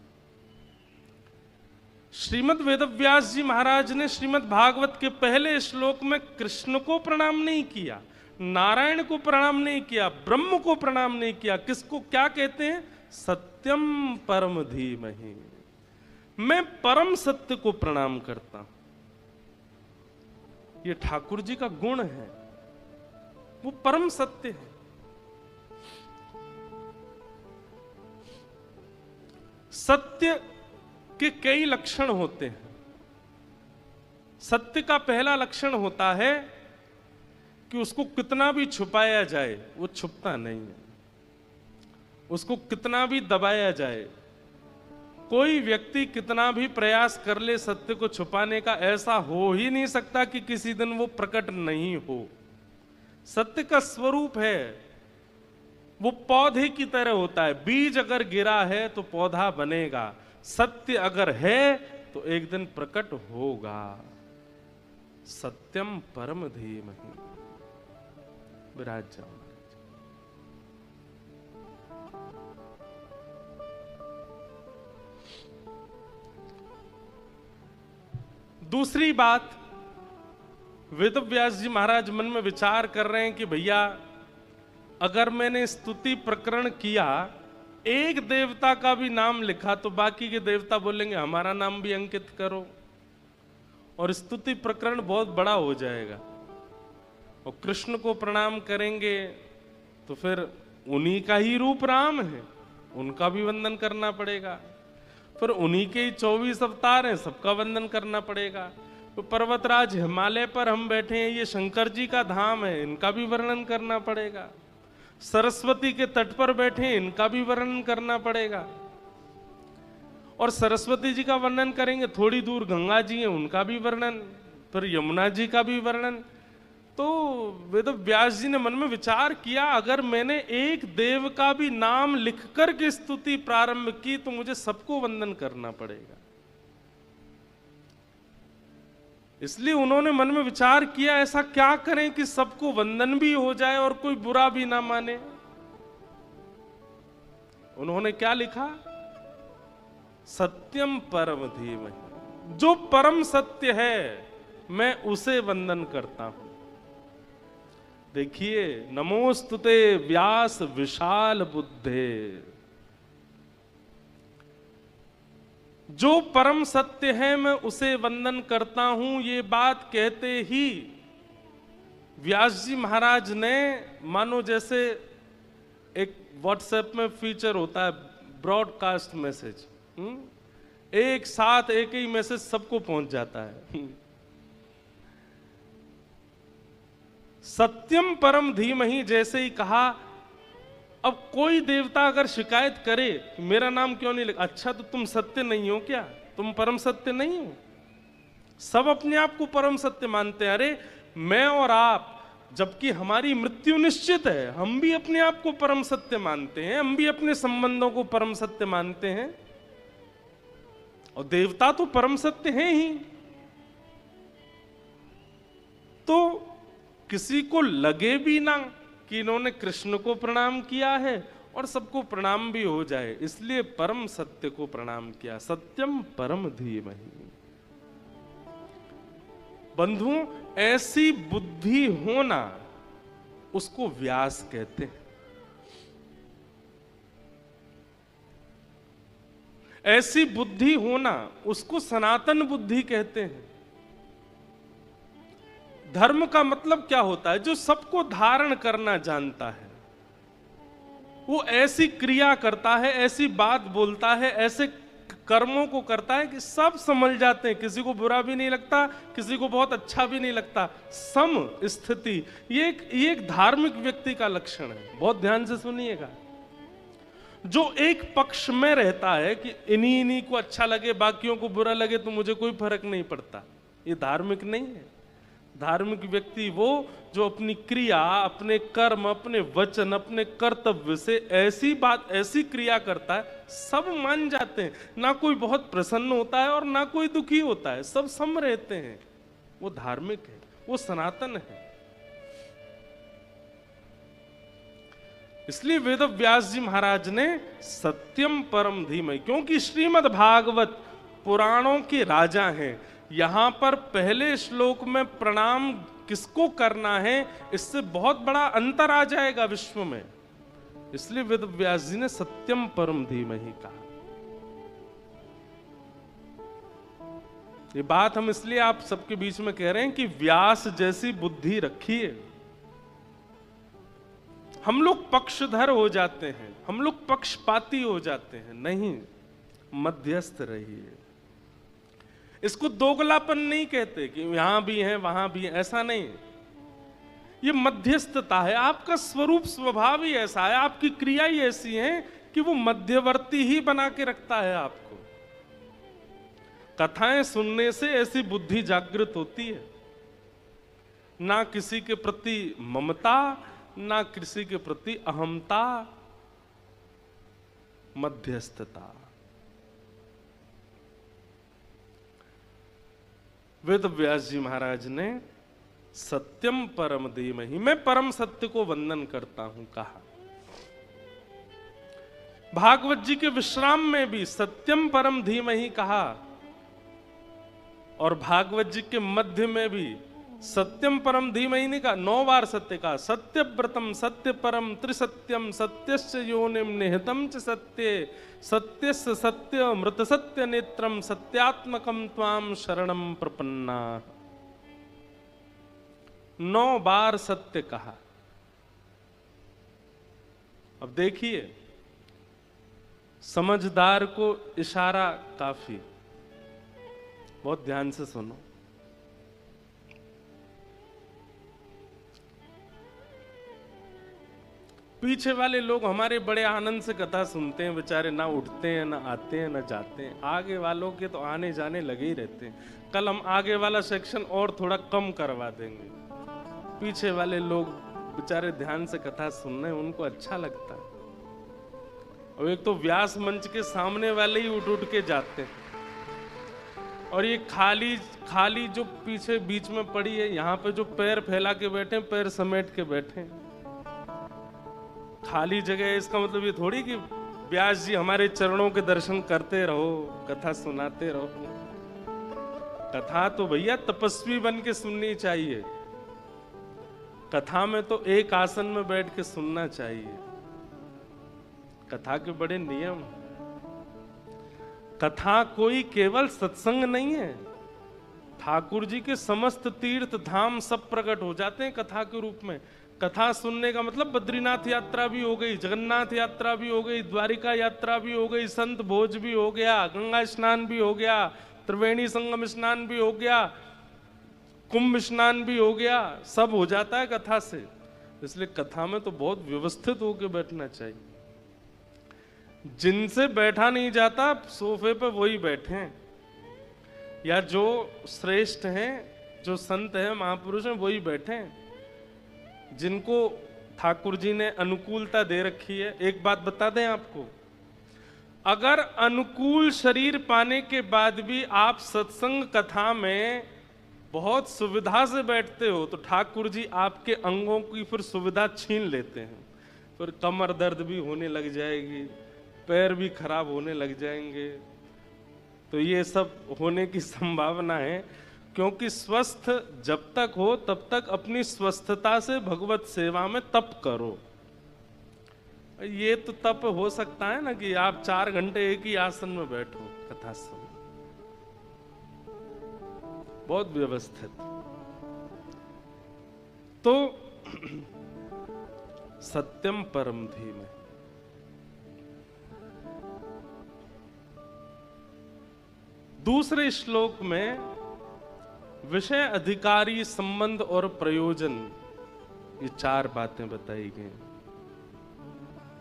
श्रीमद् वेदव्यास जी महाराज ने श्रीमद् भागवत के पहले श्लोक में कृष्ण को प्रणाम नहीं किया, नारायण को प्रणाम नहीं किया, ब्रह्म को प्रणाम नहीं किया। किसको क्या कहते हैं? सत्यम परम धीमहि। मैं परम सत्य को प्रणाम करता हूं। ये ठाकुर जी का गुण है, वो परम सत्य है। सत्य के कई लक्षण होते हैं। सत्य का पहला लक्षण होता है कि उसको कितना भी छुपाया जाए वो छुपता नहीं है, उसको कितना भी दबाया जाए। कोई व्यक्ति कितना भी प्रयास कर ले सत्य को छुपाने का, ऐसा हो ही नहीं सकता कि किसी दिन वो प्रकट नहीं हो। सत्य का स्वरूप है, वो पौधे की तरह होता है। बीज अगर गिरा है तो पौधा बनेगा, सत्य अगर है तो एक दिन प्रकट होगा। सत्यम परम धीमहि। विराज जाओ। दूसरी बात, वेदव्यास जी महाराज मन में विचार कर रहे हैं कि भैया अगर मैंने स्तुति प्रकरण किया, एक देवता का भी नाम लिखा तो बाकी के देवता बोलेंगे हमारा नाम भी अंकित करो, और स्तुति प्रकरण बहुत बड़ा हो जाएगा। और कृष्ण को प्रणाम करेंगे तो फिर उन्हीं का ही रूप राम है, उनका भी वंदन करना पड़ेगा। फिर उन्हीं के ही 24 अवतार हैं, सबका वंदन करना पड़ेगा। तो पर्वतराज हिमालय पर हम बैठे हैं, ये शंकर जी का धाम है, इनका भी वर्णन करना पड़ेगा। सरस्वती के तट पर बैठे हैं, इनका भी वर्णन करना पड़ेगा। और सरस्वती जी का वर्णन करेंगे, थोड़ी दूर गंगा जी हैं, उनका भी वर्णन, फिर यमुना जी का भी वर्णन। तो वेदव्यास जी ने मन में विचार किया, अगर मैंने एक देव का भी नाम लिख करके स्तुति प्रारंभ की तो मुझे सबको वंदन करना पड़ेगा। इसलिए उन्होंने मन में विचार किया, ऐसा क्या करें कि सबको वंदन भी हो जाए और कोई बुरा भी ना माने। उन्होंने क्या लिखा? सत्यम परम धीमहि। जो परम सत्य है मैं उसे वंदन करता हूं। देखिए, नमोस्तुते व्यास विशाल बुद्धे। जो परम सत्य है मैं उसे वंदन करता हूं, ये बात कहते ही व्यास जी महाराज ने, मानो जैसे एक व्हाट्सएप में फीचर होता है ब्रॉडकास्ट मैसेज, एक साथ एक ही मैसेज सबको पहुंच जाता है। सत्यम परम धीमहि जैसे ही कहा, अब कोई देवता अगर शिकायत करे मेरा नाम क्यों नहीं लिखा, अच्छा तो तुम सत्य नहीं हो क्या? तुम परम सत्य नहीं हो? सब अपने आप को परम सत्य मानते हैं। अरे मैं और आप जबकि हमारी मृत्यु निश्चित है। हम भी अपने आप को परम सत्य मानते हैं, हम भी अपने संबंधों को परम सत्य मानते हैं, और देवता तो परम सत्य हैं ही। तो किसी को लगे भी ना कि इन्होंने कृष्ण को प्रणाम किया है और सबको प्रणाम भी हो जाए, इसलिए परम सत्य को प्रणाम किया। सत्यम परम धीमहि। बंधुओं, ऐसी बुद्धि होना उसको व्यास कहते हैं। ऐसी बुद्धि होना उसको सनातन बुद्धि कहते हैं। धर्म का मतलब क्या होता है? जो सबको धारण करना जानता है, वो ऐसी क्रिया करता है, ऐसी बात बोलता है, ऐसे कर्मों को करता है कि सब समझ जाते हैं, किसी को बुरा भी नहीं लगता, किसी को बहुत अच्छा भी नहीं लगता। सम स्थिति, ये एक धार्मिक व्यक्ति का लक्षण है। बहुत ध्यान से सुनिएगा। जो एक पक्ष में रहता है कि इन्हीं को अच्छा लगे, बाकियों को बुरा लगे तो मुझे कोई फर्क नहीं पड़ता, ये धार्मिक नहीं है। धार्मिक व्यक्ति वो जो अपनी क्रिया, अपने कर्म, अपने वचन, अपने कर्तव्य से ऐसी बात, ऐसी क्रिया करता है, सब मान जाते हैं। ना कोई बहुत प्रसन्न होता है और ना कोई दुखी होता है, सब सम रहते हैं। वो धार्मिक है, वो सनातन है। इसलिए वेद व्यास जी महाराज ने सत्यम परम धीमहि, क्योंकि श्रीमद् भागवत पुराणों के राजा हैं, यहां पर पहले श्लोक में प्रणाम किसको करना है, इससे बहुत बड़ा अंतर आ जाएगा विश्व में। इसलिए वेद व्यास जी ने सत्यम परम धीमहि कहा। ये बात हम इसलिए आप सबके बीच में कह रहे हैं कि व्यास जैसी बुद्धि रखिए। हम लोग पक्षधर हो जाते हैं, हम लोग पक्षपाती हो जाते हैं। नहीं, मध्यस्थ रहिए। इसको दोगलापन नहीं कहते कि यहां भी है वहां भी है, ऐसा नहीं। ये मध्यस्थता है। आपका स्वरूप स्वभाव ही ऐसा है, आपकी क्रिया ही ऐसी है कि वो मध्यवर्ती ही बना के रखता है आपको। कथाएं सुनने से ऐसी बुद्धि जागृत होती है, ना किसी के प्रति ममता, ना किसी के प्रति अहमता, मध्यस्थता। वेद व्यास जी महाराज ने सत्यम परम धीमहि, मैं परम सत्य को वंदन करता हूं, कहा। भागवत जी के विश्राम में भी सत्यम परम धीमहि कहा, और भागवत जी के मध्य में भी सत्यम परम धीमहि ने कहा। 9 बार सत्य कहा। सत्यव्रतम सत्य परम त्रिसत्यम सत्यस्य योनिम निहितम च सत्ये सत्यस्य सत्य मृत सत्य नेत्रम सत्यात्मकम त्वाम शरणम प्रपन्ना। 9 बार सत्य कहा। अब देखिए, समझदार को इशारा काफी। बहुत ध्यान से सुनो। पीछे वाले लोग हमारे बड़े आनंद से कथा सुनते हैं, बेचारे ना उठते हैं, ना आते हैं, ना जाते हैं। आगे वालों के तो आने जाने लगे ही रहते हैं। कल हम आगे वाला सेक्शन और थोड़ा कम करवा देंगे। पीछे वाले लोग बेचारे ध्यान से कथा सुन रहे हैं, उनको अच्छा लगता है। और एक तो व्यास मंच के सामने वाले ही उठ उठ के जाते हैं, और ये खाली जो पीछे बीच में पड़ी है, यहाँ पे जो पैर फैला के बैठे, पैर समेट के बैठे, खाली जगह है। इसका मतलब ये थोड़ी कि व्यास जी हमारे चरणों के दर्शन करते रहो, कथा सुनाते रहो। कथा तो भैया तपस्वी बन के सुननी चाहिए। कथा में तो एक आसन में बैठ के सुनना चाहिए। कथा के बड़े नियम। कथा कोई केवल सत्संग नहीं है। ठाकुर जी के समस्त तीर्थ धाम सब प्रकट हो जाते हैं कथा के रूप में। कथा सुनने का मतलब बद्रीनाथ यात्रा भी हो गई, जगन्नाथ यात्रा भी हो गई, द्वारिका यात्रा भी हो गई, संत भोज भी हो गया, गंगा स्नान भी हो गया, त्रिवेणी संगम स्नान भी हो गया, कुंभ स्नान भी हो गया। सब हो जाता है कथा से। इसलिए कथा में तो बहुत व्यवस्थित होकर बैठना चाहिए। जिनसे बैठा नहीं जाता सोफे पे वही बैठे, या जो श्रेष्ठ हैं, जो संत हैं, महापुरुष हैं, वही बैठे। जिनको ठाकुर जी ने अनुकूलता दे रखी है, एक बात बता दें आपको, अगर अनुकूल शरीर पाने के बाद भी आप सत्संग कथा में बहुत सुविधा से बैठते हो तो ठाकुर जी आपके अंगों की फिर सुविधा छीन लेते हैं। फिर कमर दर्द भी होने लग जाएगी, पैर भी खराब होने लग जाएंगे। तो ये सब होने की संभावना है, क्योंकि स्वस्थ जब तक हो तब तक अपनी स्वस्थता से भगवत सेवा में तप करो। ये तो तप हो सकता है ना कि आप 4 घंटे एक ही आसन में बैठो कथा सुनो, बहुत व्यवस्थित। तो सत्यम परम धीमे, दूसरे श्लोक में विषय, अधिकारी, संबंध और प्रयोजन, ये 4 बातें बताई गई।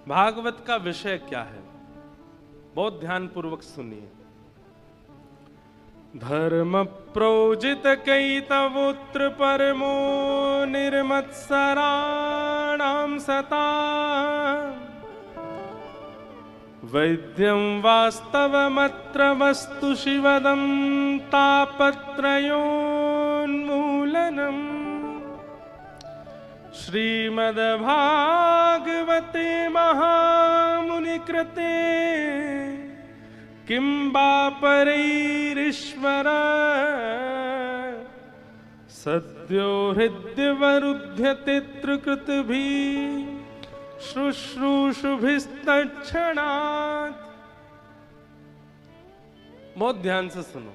भागवत का विषय क्या है, बहुत ध्यान पूर्वक सुनिए। धर्म प्रोजित कैतवोत्र परमो निर्मत्सराणां सता वैद्यं वास्तवमत्र वस्तु शिवदं तापत्रयोन्मूलनम् श्रीमद्भागवते महामुनिकृते किं वा परैरीश्वर सद्यो हृद्यवरुध्यते त्रिकृतभिः शुश्रूषुभिस्तत्क्षणात्। बहुत ध्यान से सुनो,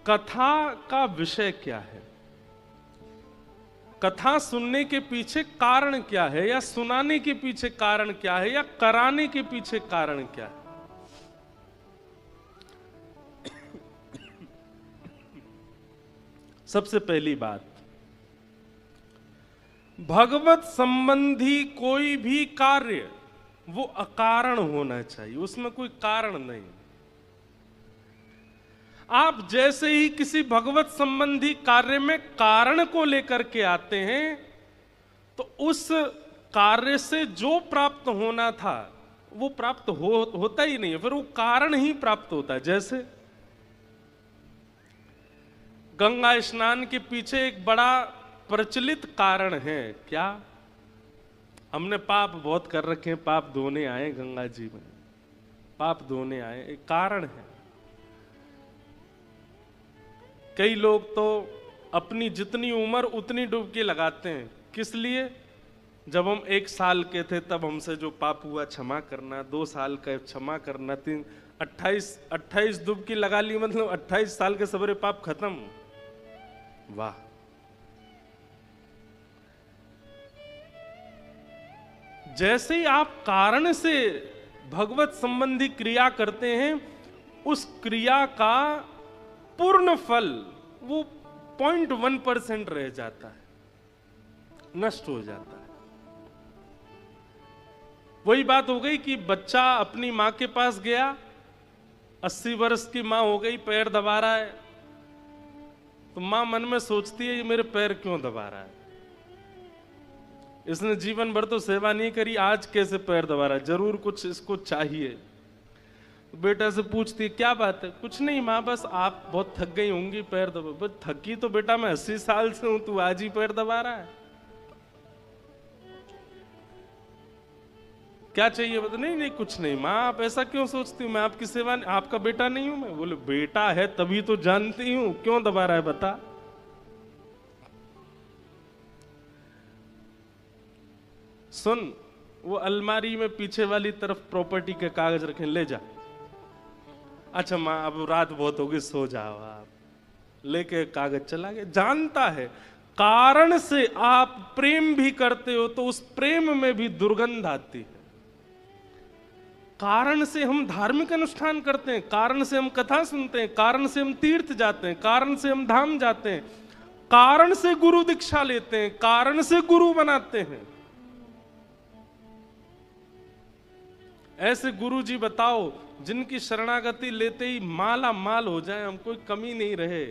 कथा का विषय क्या है, कथा सुनने के पीछे कारण क्या है, या सुनाने के पीछे कारण क्या है, या कराने के पीछे कारण क्या है। सबसे पहली बात, भगवत संबंधी कोई भी कार्य वो अकारण होना चाहिए, उसमें कोई कारण नहीं। आप जैसे ही किसी भगवत संबंधी कार्य में कारण को लेकर के आते हैं तो उस कार्य से जो प्राप्त होना था वो प्राप्त होता ही नहीं है, फिर वो कारण ही प्राप्त होता है। जैसे गंगा स्नान के पीछे एक बड़ा प्रचलित कारण है, क्या? हमने पाप बहुत कर रखे हैं, पाप धोने आए गंगा जी में, पाप धोने आए, एक कारण है। कई लोग तो अपनी जितनी उम्र उतनी डुबकी लगाते हैं, किस लिए? जब हम 1 साल के थे तब हमसे जो पाप हुआ क्षमा करना, 2 साल का क्षमा करना, 28 डुबकी लगा ली, मतलब 28 साल के सबरे पाप खत्म। वाह! जैसे ही आप कारण से भगवत संबंधी क्रिया करते हैं, उस क्रिया का पूर्ण फल वो 0.1% रह जाता है, नष्ट हो जाता है। वही बात हो गई कि बच्चा अपनी मां के पास गया, 80 वर्ष की मां हो गई, पैर दबा रहा है, तो मां मन में सोचती है ये मेरे पैर क्यों दबा रहा है, इसने जीवन भर तो सेवा नहीं करी, आज कैसे पैर दबा रहा है, जरूर कुछ इसको चाहिए। तो बेटा से पूछती क्या बात है? कुछ नहीं माँ, बस आप बहुत थक गई होंगी, पैर दबा। बस थकी तो बेटा मैं 80 साल से हूं, तू आज ही पैर दबा रहा है, क्या चाहिए? बता। नहीं नहीं कुछ नहीं माँ, आप ऐसा क्यों सोचती हूँ, मैं आपकी सेवा, आपका बेटा नहीं हूं मैं? बोले बेटा है तभी तो जानती हूं, क्यों दबा रहा है बता। सुन, वो अलमारी में पीछे वाली तरफ प्रॉपर्टी के कागज रखे, ले जा। अच्छा माँ अब रात बहुत होगी, सो जाओ आप। लेके कागज चला गया। जानता है कारण से आप प्रेम भी करते हो तो उस प्रेम में भी दुर्गंध आती है। कारण से हम धार्मिक अनुष्ठान करते हैं, कारण से हम कथा सुनते हैं, कारण से हम तीर्थ जाते हैं, कारण से हम धाम जाते हैं, कारण से गुरु दीक्षा लेते हैं, कारण से गुरु बनाते हैं। ऐसे गुरु जी बताओ जिनकी शरणागति लेते ही माला माल हो जाए, हम कोई कमी नहीं रहे,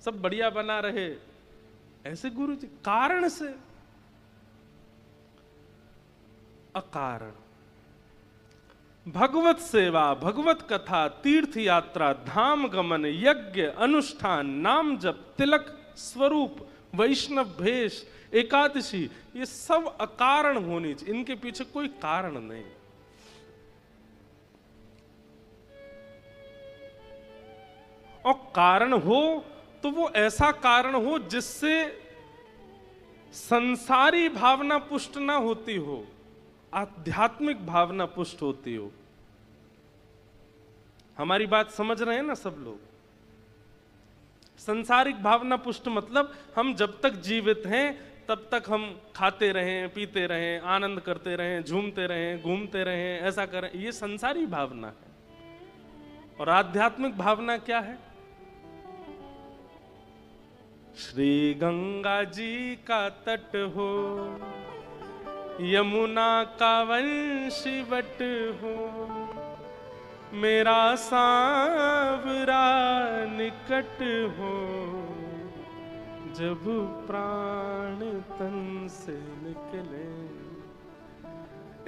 सब बढ़िया बना रहे, ऐसे गुरु जी कारण से, अकारण। भगवत सेवा, भगवत कथा, तीर्थ यात्रा, धाम गमन, यज्ञ, अनुष्ठान, नाम जप, तिलक, स्वरूप, वैष्णव भेष, एकादशी, ये सब अकारण होनी चाहिए, इनके पीछे कोई कारण नहीं। और कारण हो तो वो ऐसा कारण हो जिससे संसारी भावना पुष्ट ना होती हो, आध्यात्मिक भावना पुष्ट होती हो। हमारी बात समझ रहे हैं ना सब लोग? संसारिक भावना पुष्ट मतलब हम जब तक जीवित हैं तब तक हम खाते रहें, पीते रहें, आनंद करते रहें, झूमते रहें, घूमते रहें, ऐसा करें, ये संसारी भावना है। और आध्यात्मिक भावना क्या है? श्री गंगा जी का तट हो, यमुना का वंशीवट हो, मेरा सांवरा निकट हो, जब प्राण तन से निकले,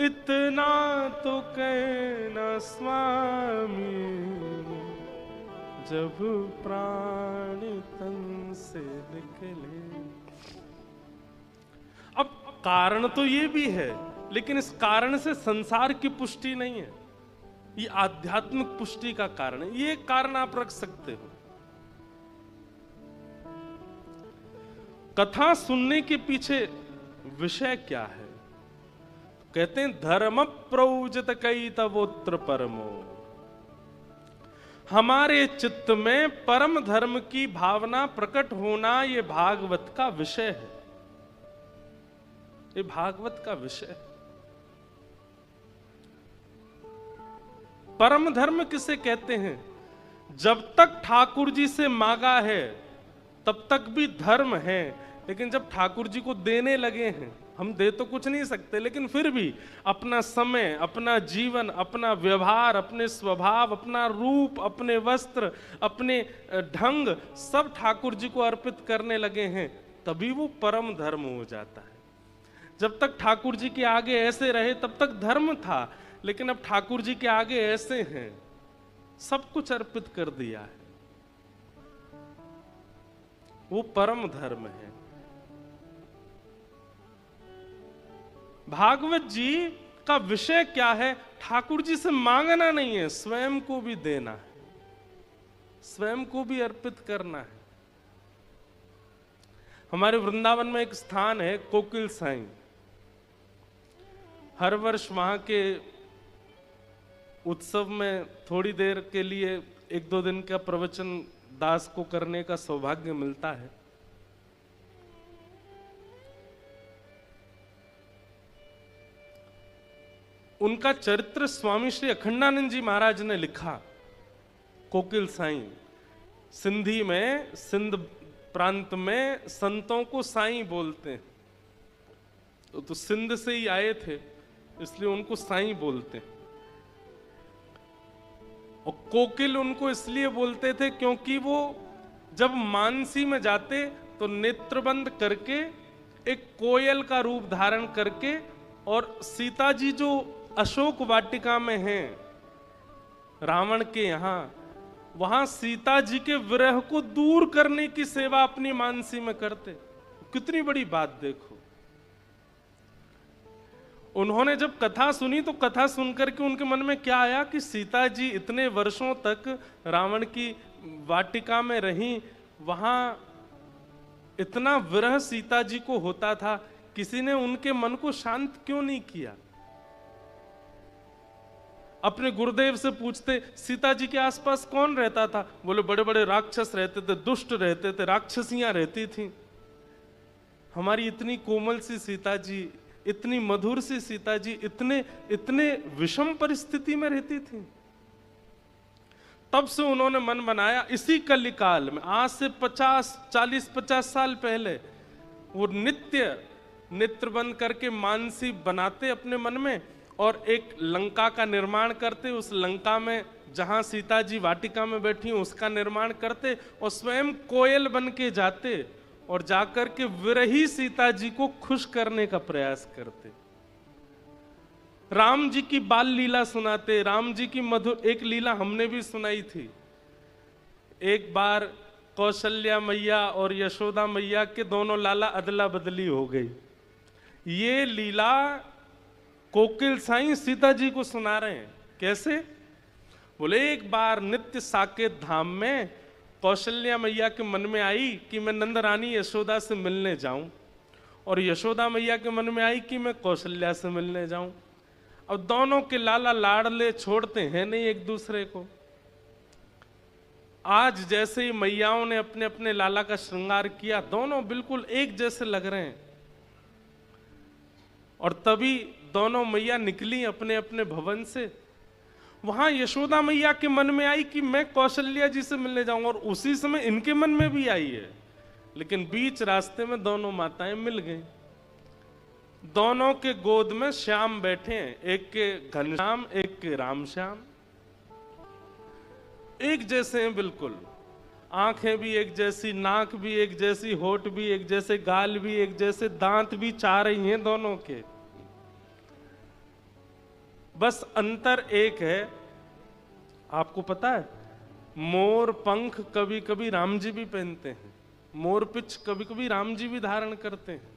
इतना तो कहना स्वामी, जब प्राण तन से निकले। अब कारण तो ये भी है, लेकिन इस कारण से संसार की पुष्टि नहीं है, ये आध्यात्मिक पुष्टि का कारण है। ये कारण आप रख सकते हो। कथा सुनने के पीछे विषय क्या है? कहते हैं धर्म प्रौजत कई तवोत्र परमो, हमारे चित्त में परम धर्म की भावना प्रकट होना, ये भागवत का विषय है। ये भागवत का विषय है। परम धर्म किसे कहते हैं? जब तक ठाकुर जी से मांगा है तब तक भी धर्म है, लेकिन जब ठाकुर जी को देने लगे हैं, हम दे तो कुछ नहीं सकते, लेकिन फिर भी अपना समय, अपना जीवन, अपना व्यवहार, अपने स्वभाव, अपना रूप, अपने वस्त्र, अपने ढंग सब ठाकुर जी को अर्पित करने लगे हैं, तभी वो परम धर्म हो जाता है। जब तक ठाकुर जी के आगे ऐसे रहे तब तक धर्म था, लेकिन अब ठाकुर जी के आगे ऐसे हैं, सब कुछ अर्पित कर दिया है, वो परम धर्म है। भागवत जी का विषय क्या है? ठाकुर जी से मांगना नहीं है, स्वयं को भी देना है, स्वयं को भी अर्पित करना है। हमारे वृंदावन में एक स्थान है कोकिल साईं। हर वर्ष वहां के उत्सव में थोड़ी देर के लिए 1-2 दिन का प्रवचन दास को करने का सौभाग्य मिलता है। उनका चरित्र स्वामी श्री अखंडानंद जी महाराज ने लिखा। कोकिल साईं सिंधी में, सिंध प्रांत में संतों को साईं बोलते हैं, तो सिंध से ही आए थे, इसलिए उनको साईं बोलते हैं। और कोकिल उनको इसलिए बोलते थे क्योंकि वो जब मानसी में जाते तो नेत्र बंद करके एक कोयल का रूप धारण करके, और सीता जी जो अशोक वाटिका में हैं रावण के यहाँ, वहां सीता जी के विरह को दूर करने की सेवा अपनी मानसी में करते। कितनी बड़ी बात देखो। उन्होंने जब कथा सुनी तो कथा सुनकर के उनके मन में क्या आया कि सीता जी इतने वर्षों तक रावण की वाटिका में रही, वहां इतना विरह सीता जी को होता था, किसी ने उनके मन को शांत क्यों नहीं किया? अपने गुरुदेव से पूछते सीता जी के आसपास कौन रहता था? बोले बड़े बड़े राक्षस रहते थे, दुष्ट रहते थे, राक्षसियां रहती थी। हमारी इतनी कोमल सी सीता जी, इतनी मधुर सी सीता जी इतने इतने विषम परिस्थिति में रहती थी। तब से उन्होंने मन बनाया, इसी कलिकाल में आज से 40-50 साल पहले वो नित्य नेत्र बंद करके मानसी बनाते अपने मन में, और एक लंका का निर्माण करते, उस लंका में जहां सीता जी वाटिका में बैठी उसका निर्माण करते, और स्वयं कोयल बन के जाते और जाकर के विरही सीता जी को खुश करने का प्रयास करते। राम जी की बाल लीला सुनाते। राम जी की मधुर एक लीला हमने भी सुनाई थी। एक बार कौशल्या मैया और यशोदा मैया के दोनों लाला अदला बदली हो गई। ये लीला कोकिल साईं सीता जी को सुना रहे हैं। कैसे? बोले एक बार नित्य साकेत धाम में कौशल्या मैया के मन में आई कि मैं नंद रानी यशोदा से मिलने जाऊं, और यशोदा मैया के मन में आई कि मैं कौशल्या से मिलने जाऊं। अब दोनों के लाला लाडले छोड़ते हैं नहीं एक दूसरे को। आज जैसे ही मैयाओं ने अपने अपने लाला का श्रृंगार किया, दोनों बिल्कुल एक जैसे लग रहे हैं। और तभी दोनों मैया निकली अपने अपने भवन से। वहां यशोदा मैया के मन में आई कि मैं कौशल्या जी से मिलने जाऊंगा, और उसी समय इनके मन में भी आई है। लेकिन बीच रास्ते में दोनों माताएं मिल गई। दोनों के गोद में श्याम बैठे हैं, एक के घनश्याम, एक के रामश्याम। एक जैसे हैं बिल्कुल, आंखें भी एक जैसी, नाक भी एक जैसी, होठ भी एक जैसे, गाल भी एक जैसे, दांत भी चार ही हैं दोनों के। बस अंतर एक है, आपको पता है, मोर पंख कभी कभी राम जी भी पहनते हैं, मोर पिच कभी कभी राम जी भी धारण करते हैं।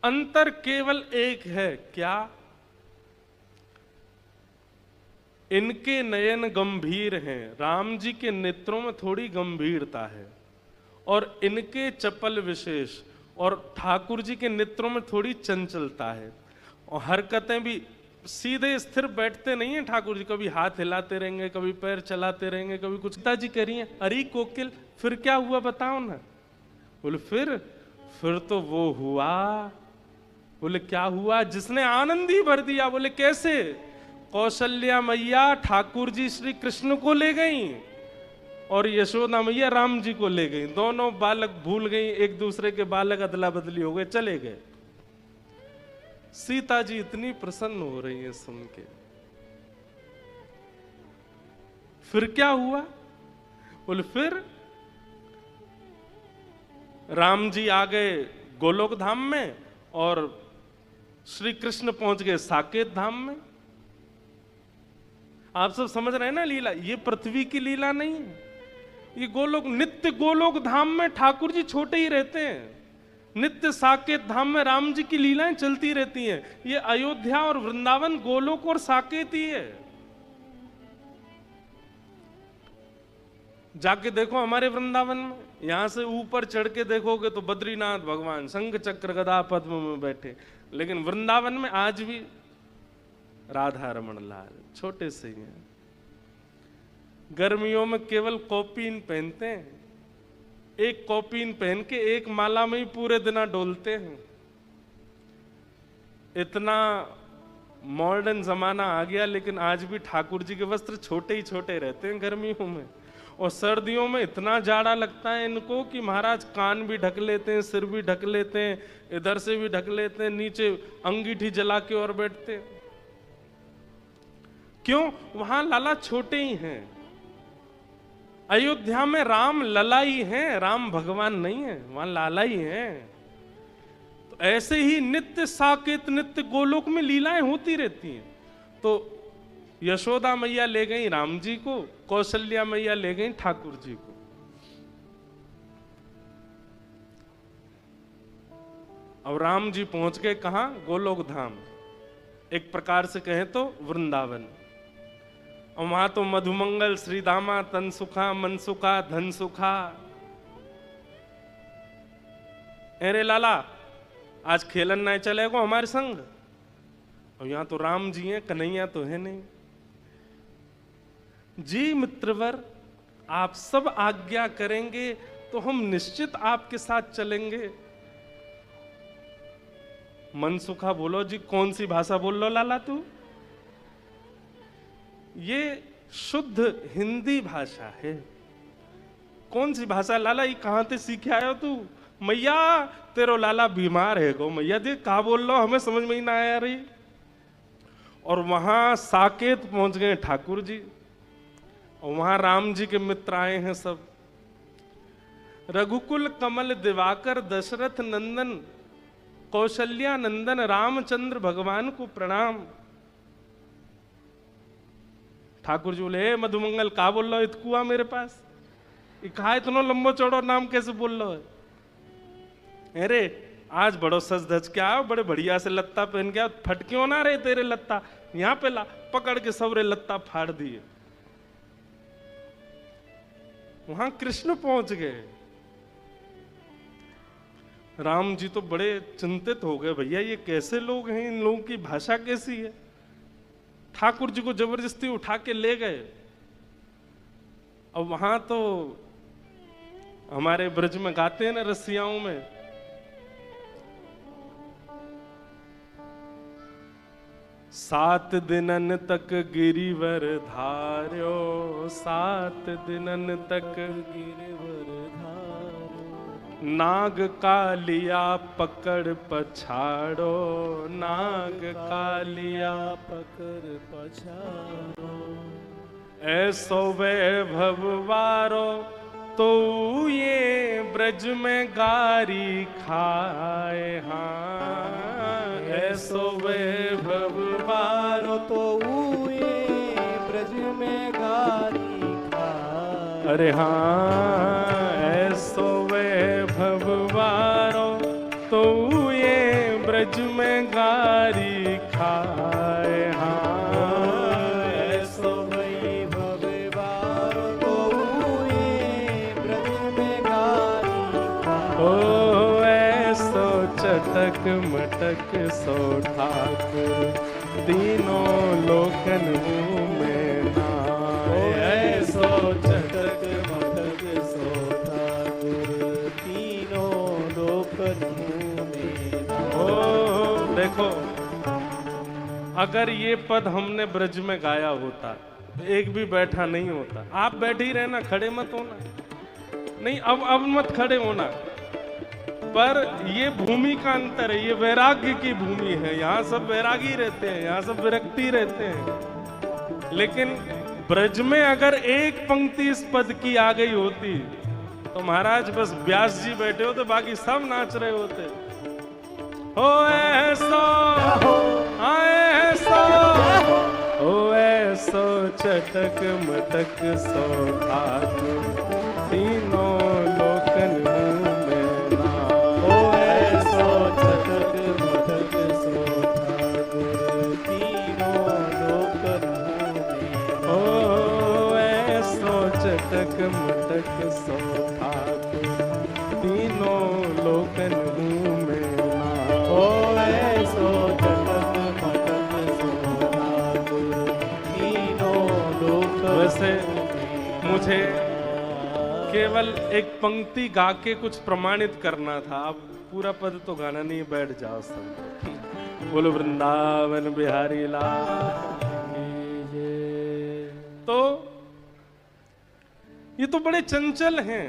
अंतर केवल एक है, क्या? इनके नयन गंभीर हैं, राम जी के नेत्रों में थोड़ी गंभीरता है, और इनके चपल विशेष, और ठाकुर जी के नेत्रों में थोड़ी चंचलता है। और हरकतें भी सीधे स्थिर बैठते नहीं है ठाकुर जी, कभी हाथ हिलाते रहेंगे, कभी पैर चलाते रहेंगे, कभी कुछ। पिताजी कह रही हैं, अरे कोकिल फिर क्या हुआ बताओ ना। बोले फिर तो वो हुआ। बोले क्या हुआ? जिसने आनंद ही भर दिया। बोले कैसे? कौशल्या मैया ठाकुर जी श्री कृष्ण को ले गई, और यशोदा मैया राम जी को ले गई। दोनों बालक भूल गई एक दूसरे के, बालक अदला बदली हो गए, चले गए। सीता जी इतनी प्रसन्न हो रही है सुन के। फिर क्या हुआ? बोले फिर राम जी आ गए गोलोक धाम में, और श्री कृष्ण पहुंच गए साकेत धाम में। आप सब समझ रहे हैं ना लीला? ये पृथ्वी की लीला नहीं है, ये गोलोक, नित्य गोलोक धाम में ठाकुर जी छोटे ही रहते हैं। नित्य साकेत धाम में राम जी की लीलाएं चलती रहती हैं। ये अयोध्या और वृंदावन गोलोक और साकेत ही है। जाके देखो हमारे वृंदावन में, यहां से ऊपर चढ़ के देखोगे तो बद्रीनाथ भगवान शंख चक्र गदा पद्म में बैठे, लेकिन वृंदावन में आज भी राधा रमण लाल छोटे से ही हैं। गर्मियों में केवल कॉपीन पहनते हैं, एक कॉपीन पहन के एक माला में ही पूरे दिन डोलते हैं। इतना मॉडर्न जमाना आ गया, लेकिन आज भी ठाकुर जी के वस्त्र छोटे ही छोटे रहते हैं गर्मियों में। और सर्दियों में इतना जाड़ा लगता है इनको कि महाराज कान भी ढक लेते हैं, सिर भी ढक लेते हैं, इधर से भी ढक लेते हैं, नीचे अंगीठी जला के और बैठते हैं। क्यों? वहां लाला छोटे ही हैं। अयोध्या में राम लला ही हैं, राम भगवान नहीं है, वहां लाला ही हैं। तो ऐसे ही नित्य साकेत, नित्य गोलोक में लीलाएं होती रहती हैं। तो यशोदा मैया ले गई राम जी को, कौशल्या मैया ले गई ठाकुर जी को। अब राम जी पहुंच गए कहां? गोलोक धाम, एक प्रकार से कहें तो वृंदावन। और वहां तो मधुमंगल श्रीदामा तन सुखा मन सुखा धन सुखा। अरे लाला आज खेलन नहीं चलेगा हमारे संग। और यहां तो राम जी हैं, कन्हैया तो है नहीं। जी मित्रवर, आप सब आज्ञा करेंगे तो हम निश्चित आपके साथ चलेंगे। मन सुखा बोलो जी, कौन सी भाषा बोल लो लाला तू? ये शुद्ध हिंदी भाषा है। कौन सी भाषा लाला? ये कहां से सीखे आयो तू? मैया तेरो लाला बीमार है गो, मैया देख कहा बोल लो, हमें समझ में ही ना आया रही। और वहां साकेत पहुंच गए ठाकुर जी, और वहां राम जी के मित्र आए हैं सब। रघुकुल कमल दिवाकर दशरथ नंदन कौशल्या नंदन रामचंद्र भगवान को प्रणाम। ठाकुर जी बोले, मधुमंगल का बोल रहे हो इतकुआ मेरे पास, कहा इतना लंबो चौड़ो नाम कैसे बोल रहे हो? अरे आज बड़ो सज धज के आओ, बड़े बढ़िया से लत्ता पहन के आओ, फट क्यों ना रहे तेरे लत्ता, यहां पे ला। पकड़ के सबरे लत्ता फाड़ दिए। वहां कृष्ण पहुंच गए। राम जी तो बड़े चिंतित हो गए, भैया ये कैसे लोग हैं, इन लोगों की भाषा कैसी है। ठाकुर जी को जबरदस्ती उठा के ले गए। अब वहां तो हमारे ब्रज में गाते हैं ना रसियाओं में, सात दिनन तक गिरिवर धार्यो, सात दिनन तक गिरिवर धार्यो, नाग कालिया पकड़ पछाड़ो, नाग कालिया पकड़ पछाड़ो, ऐसो वैभव वारो तो ये ब्रज में गारी खाए। हाँ ऐसो वैभव वारो तो ये ब्रज में गारी खाए। अरे हाँ ऐसो वैभव वारो तो ये ब्रज में गारी खाए। हाँ ऐसो वैभव वारो तो ये ब्रज में गारी खाए। ओ ऐसो चटक मटक सो ठाकुर, तीनों लोकन में नाए। ऐसो चटक मटक सो ठाकुर, तीनों लोकन में नाए। ओ देखो, अगर ये पद हमने ब्रज में गाया होता, एक भी बैठा नहीं होता। आप बैठे ही रहना, खड़े मत होना। नहीं अब मत खड़े होना। पर ये भूमि का अंतर है, ये वैराग्य की भूमि है। यहाँ सब वैरागी रहते हैं, यहाँ सब विरक्ति रहते हैं। लेकिन ब्रज में अगर एक पंक्ति इस पद की आ गई होती तो महाराज बस व्यास जी बैठे होते, बाकी सब नाच रहे होते। हो ऐसो ऐसो, हो ऐसो चटक मटक सो ठाकुर, तीनों लोकन में नाए। ओ ऐसो चटक मटक सो ठाकुर, तीनों लोकन में। ओ ऐसो चटक मटक सो ठाकुर, तीनों लोकन में नाए। ओ ऐसो चटक मटक सो ठाकुर, तीनों लोकन। वैसे मुझे केवल एक पंक्ति गा के कुछ प्रमाणित करना था। अब पूरा पद तो गाना नहीं, बैठ जाओ सब। बोलो वृंदावन बिहारी लाल। तो ये तो बड़े चंचल हैं।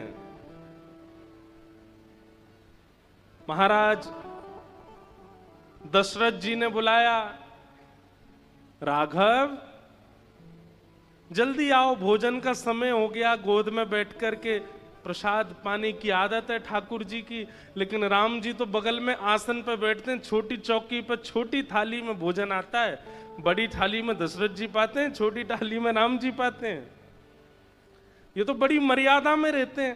महाराज दशरथ जी ने बुलाया, राघव जल्दी आओ, भोजन का समय हो गया। गोद में बैठ कर के प्रसाद पाने की आदत है ठाकुर जी की, लेकिन राम जी तो बगल में आसन पर बैठते हैं। छोटी चौकी पर छोटी थाली में भोजन आता है, बड़ी थाली में दशरथ जी पाते हैं, छोटी थाली में राम जी पाते हैं। ये तो बड़ी मर्यादा में रहते हैं,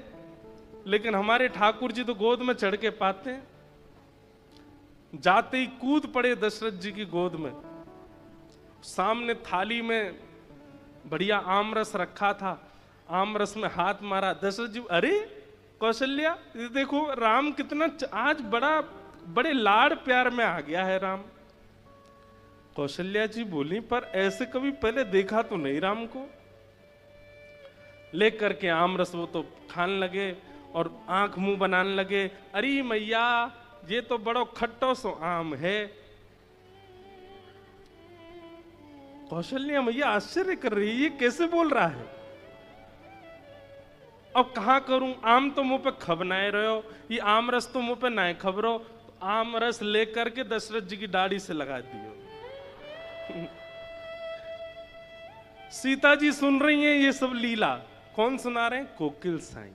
लेकिन हमारे ठाकुर जी तो गोद में चढ़ के पाते हैं। जाते ही कूद पड़े दशरथ जी की गोद में। सामने थाली में बढ़िया आमरस रखा था, आमरस में हाथ मारा। दशरथ जी, अरे कौशल्या देखो राम कितना आज बड़े लाड़ प्यार में आ गया है राम। कौशल्या जी बोली, पर ऐसे कभी पहले देखा तो नहीं राम को। लेकर के आमरस वो तो खाने लगे और आंख मुंह बनाने लगे। अरे मैया ये तो बड़ो खट्टो सो आम है। कौशल्या मैया आश्चर्य कर रही है, ये कैसे बोल रहा है। अब कहां करूं, आम तो मुंह पे खबनाए रहे हो, ये आम रस तो मुंह पे ना खबरो। तो आम रस लेकर के दशरथ जी की दाढ़ी से लगा दियो। सीता जी सुन रही हैं ये सब लीला। कौन सुना रहे हैं? कोकिल साईं।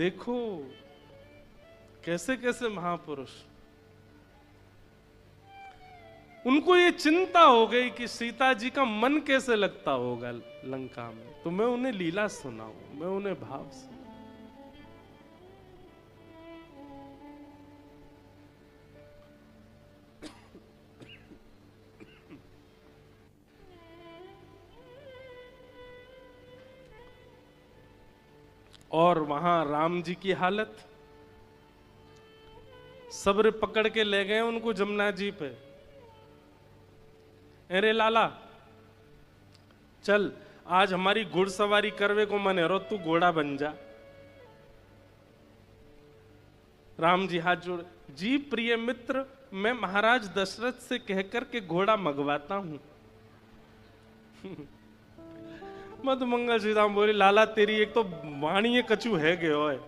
देखो कैसे कैसे महापुरुष, उनको ये चिंता हो गई कि सीता जी का मन कैसे लगता होगा लंका में, तो मैं उन्हें लीला सुनाऊं, मैं उन्हें भाव सुनाऊं। और वहां राम जी की हालत, सब्र पकड़ के ले गए उनको जमुना जी पे। अरे लाला चल, आज हमारी घुड़सवारी करवे को मन है रो, तू घोड़ा बन जा। राम जी हाथ जोड़, जी प्रिय मित्र, मैं महाराज दशरथ से कहकर के घोड़ा मंगवाता हूं। मधुमंगल श्रीराम बोले, लाला तेरी एक तो वाणी कचू है गयो है,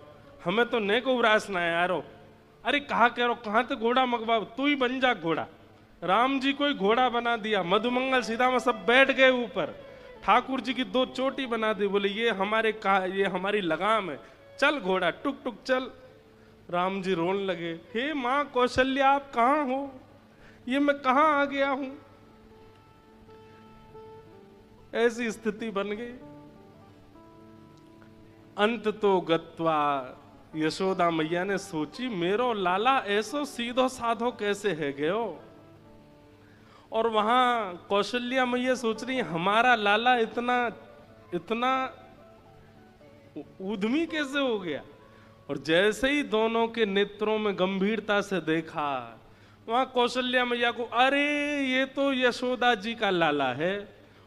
हमें तो ने को उरास ना है यारो। अरे कहा कह रो, कहां तो घोड़ा मंगवाओ, तू ही बन जा घोड़ा। राम जी को ही घोड़ा बना दिया, मधुमंगल सीता सब बैठ गए ऊपर, ठाकुर जी की 2 चोटी बना दी, बोले ये हमारी लगाम है, चल घोड़ा टुक टुक चल। राम जी रोने लगे, हे मां कौशल्या आप कहां हो, ये मैं कहां आ गया हूं। ऐसी स्थिति बन गई। अंत तो गत्वा यशोदा मैया ने सोची, मेरो लाला ऐसो सीधो साधो कैसे है गयो। और वहां कौशल्या मैया सोच रही, हमारा लाला इतना इतना उद्यमी कैसे हो गया। और जैसे ही दोनों के नेत्रों में गंभीरता से देखा, वहां कौशल्या मैया को, अरे ये तो यशोदा जी का लाला है।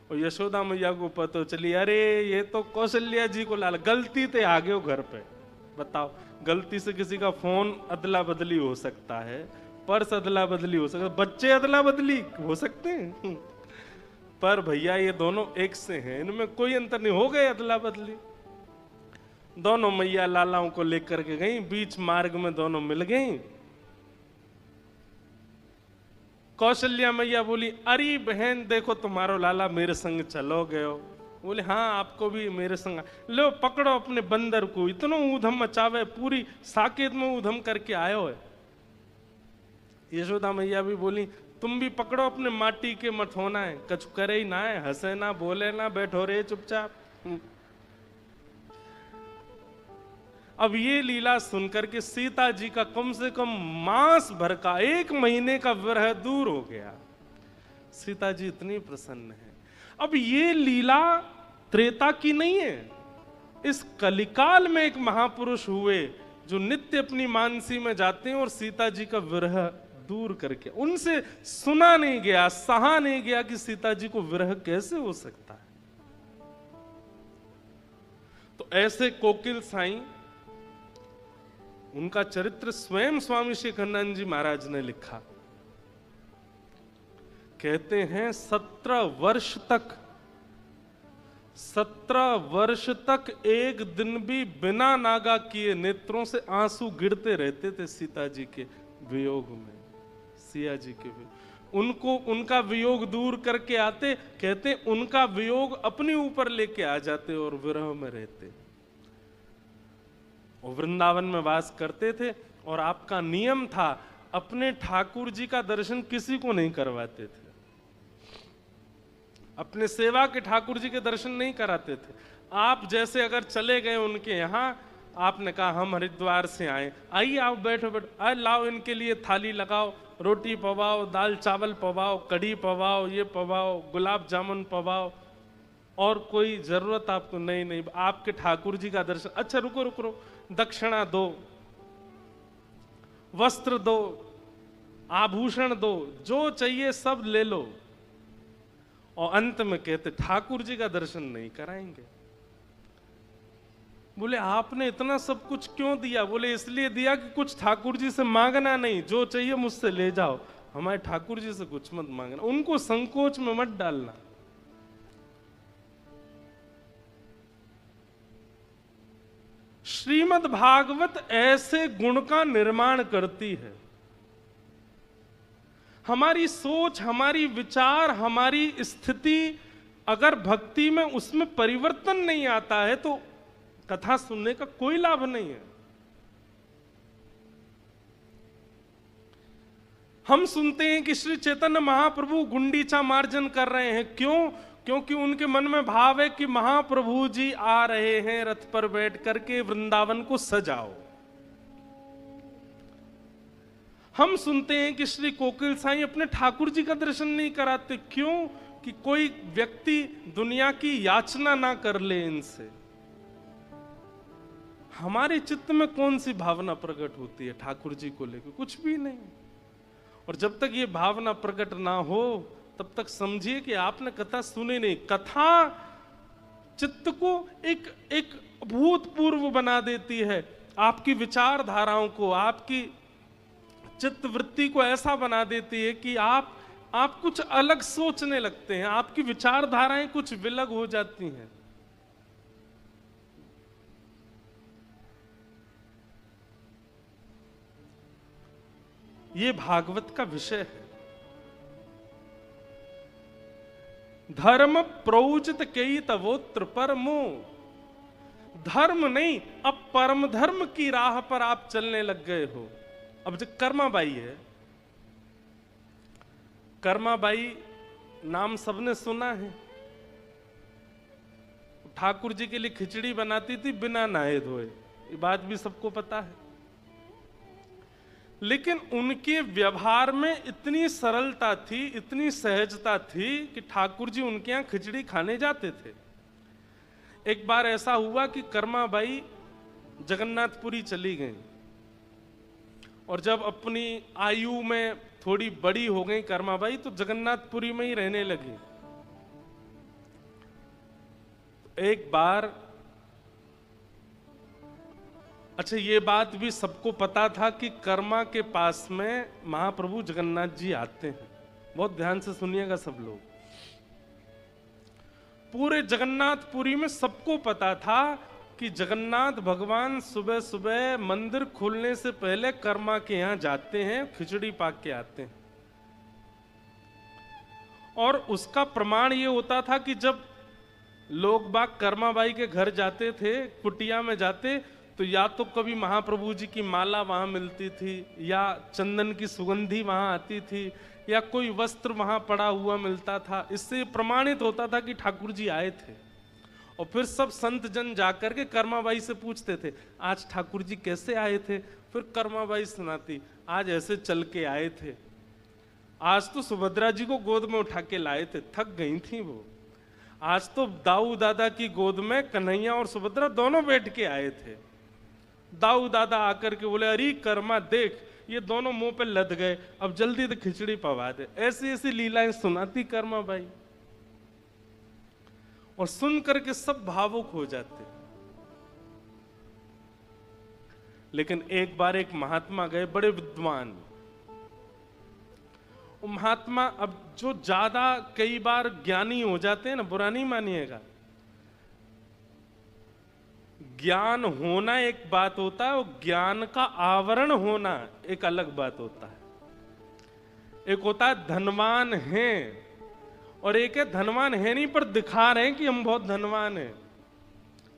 और यशोदा मैया को पता चली, अरे ये तो कौशल्या जी को लाला, गलती ते आ गए घर पे। बताओ, गलती से किसी का फोन अदला बदली हो सकता है, पर्स अदला बदली हो सकता है, बच्चे अदला बदली हो सकते हैं, पर भैया ये दोनों एक से हैं, इनमें कोई अंतर नहीं, हो गए अदला बदली। दोनों मैया लालाओं को लेकर के गई, बीच मार्ग में दोनों मिल गई। कौशल्या मैया बोली, अरे बहन देखो तुम्हारो लाला मेरे संग चलो गयो। बोले हाँ आपको भी मेरे संग, लो पकड़ो अपने बंदर को, इतना ऊधम मचावे, पूरी साकेत में ऊधम करके आयो है। यशोदा मैया भी बोली, तुम भी पकड़ो अपने माटी के मथोना है, कछु करे ही ना है, हंसे ना बोले ना, बैठो रे चुपचाप। अब ये लीला सुनकर के सीता जी का कम से कम मास भर का 1 महीने का विरह दूर हो गया। सीता जी इतनी प्रसन्न है। अब ये लीला त्रेता की नहीं है, इस कलिकाल में एक महापुरुष हुए जो नित्य अपनी मानसी में जाते हैं और सीता जी का विरह दूर करके, उनसे सुना नहीं गया, सहा नहीं गया कि सीता जी को विरह कैसे हो सकता है। तो ऐसे कोकिल साईं, उनका चरित्र स्वयं स्वामी शेखरानंद जी महाराज ने लिखा। कहते हैं 17 वर्ष तक एक दिन भी बिना नागा किए नेत्रों से आंसू गिरते रहते थे सीता जी के वियोग में, सिया जी के वियोग। उनको उनका वियोग दूर करके आते, कहते उनका वियोग अपने ऊपर लेके आ जाते और विरह में रहते। और वृंदावन में वास करते थे और आपका नियम था, अपने ठाकुर जी का दर्शन किसी को नहीं करवाते थे, अपने सेवा के ठाकुर जी के दर्शन नहीं कराते थे। आप जैसे अगर चले गए उनके यहाँ, आपने कहा हम हरिद्वार से आए, आइए आप बैठो बैठो, आए लाओ इनके लिए थाली लगाओ, रोटी पवाओ, दाल चावल पवाओ, कढ़ी पवाओ, ये पवाओ, गुलाब जामुन पवाओ, और कोई जरूरत आपको नहीं, आपके ठाकुर जी का दर्शन। अच्छा रुको रुको रुको, दक्षिणा दो, वस्त्र दो, आभूषण दो, जो चाहिए सब ले लो। और अंत में कहते ठाकुर जी का दर्शन नहीं कराएंगे। बोले आपने इतना सब कुछ क्यों दिया? बोले इसलिए दिया कि कुछ ठाकुर जी से मांगना नहीं, जो चाहिए मुझसे ले जाओ, हमारे ठाकुर जी से कुछ मत मांगना, उनको संकोच में मत डालना। श्रीमद् भागवत ऐसे गुण का निर्माण करती है। हमारी सोच, हमारी विचार, हमारी स्थिति अगर भक्ति में उसमें परिवर्तन नहीं आता है तो कथा सुनने का कोई लाभ नहीं है। हम सुनते हैं कि श्री चैतन्य महाप्रभु गुंडीचा मार्जन कर रहे हैं। क्यों? क्योंकि उनके मन में भाव है कि महाप्रभु जी आ रहे हैं, रथ पर बैठ करके वृंदावन को सजाओ। हम सुनते हैं कि श्री कोकिल साईं अपने ठाकुर जी का दर्शन नहीं कराते। क्यों? कि कोई व्यक्ति दुनिया की याचना ना कर ले इनसे। हमारे चित्त में कौन सी भावना प्रकट होती है ठाकुर जी को लेकर? कुछ भी नहीं। और जब तक ये भावना प्रकट ना हो तब तक समझिए कि आपने कथा सुनी नहीं। कथा चित्त को एक भूतपूर्व बना देती है, आपकी विचारधाराओं को, आपकी चित्त वृत्ति को ऐसा बना देती है कि आप कुछ अलग सोचने लगते हैं, आपकी विचारधाराएं कुछ विलग हो जाती हैं। ये भागवत का विषय है। धर्म प्रौचित कई तवोत्र परमो। धर्म नहीं, अब परम धर्म की राह पर आप चलने लग गए हो। अब जो कर्माबाई है, कर्माबाई नाम सबने सुना है। ठाकुर जी के लिए खिचड़ी बनाती थी बिना नहाए धोए, ये बात भी सबको पता है। लेकिन उनके व्यवहार में इतनी सरलता थी, इतनी सहजता थी कि ठाकुर जी उनके यहां खिचड़ी खाने जाते थे। एक बार ऐसा हुआ कि कर्माबाई जगन्नाथपुरी चली गई, और जब अपनी आयु में थोड़ी बड़ी हो गई कर्माबाई, तो जगन्नाथपुरी में ही रहने लगी। एक बार, अच्छा ये बात भी सबको पता था कि कर्मा के पास में महाप्रभु जगन्नाथ जी आते हैं। बहुत ध्यान से सुनिएगा सब लोग। पूरे जगन्नाथपुरी में सबको पता था कि जगन्नाथ भगवान सुबह सुबह मंदिर खुलने से पहले कर्मा के यहां जाते हैं, खिचड़ी पाक के आते हैं। और उसका प्रमाण ये होता था कि जब लोग बाग कर्माबाई के घर जाते थे, कुटिया में जाते, तो या तो कभी महाप्रभु जी की माला वहां मिलती थी, या चंदन की सुगंधी वहां आती थी, या कोई वस्त्र वहां पड़ा हुआ मिलता था। इससे प्रमाणित होता था कि ठाकुर जी आए थे। और फिर सब संत जन जाकर के कर्माबाई से पूछते थे, आज ठाकुर जी कैसे आए थे? फिर कर्माबाई सुनाती, आज ऐसे चल के आए थे, आज तो सुभद्रा जी को गोद में उठा के लाए थे, थक गई थी वो। आज तो दाऊ दादा की गोद में कन्हैया और सुभद्रा दोनों बैठ के आए थे। दाऊ दादा आकर के बोले, अरे कर्मा देख, ये दोनों मुंह पे लद गए, अब जल्दी से खिचड़ी पवा दे। ऐसी ऐसी लीलाएं सुनाती कर्माबाई, और सुन करके सब भावुक हो जाते। लेकिन एक बार एक महात्मा गए, बड़े विद्वान। वो महात्मा, अब जो ज्यादा कई बार ज्ञानी हो जाते हैं ना, बुरा नहीं मानिएगा, ज्ञान होना एक बात होता है, और ज्ञान का आवरण होना एक अलग बात होता है। एक होता है धनवान हैं, और एक है धनवान है नहीं पर दिखा रहे हैं कि हम बहुत धनवान हैं।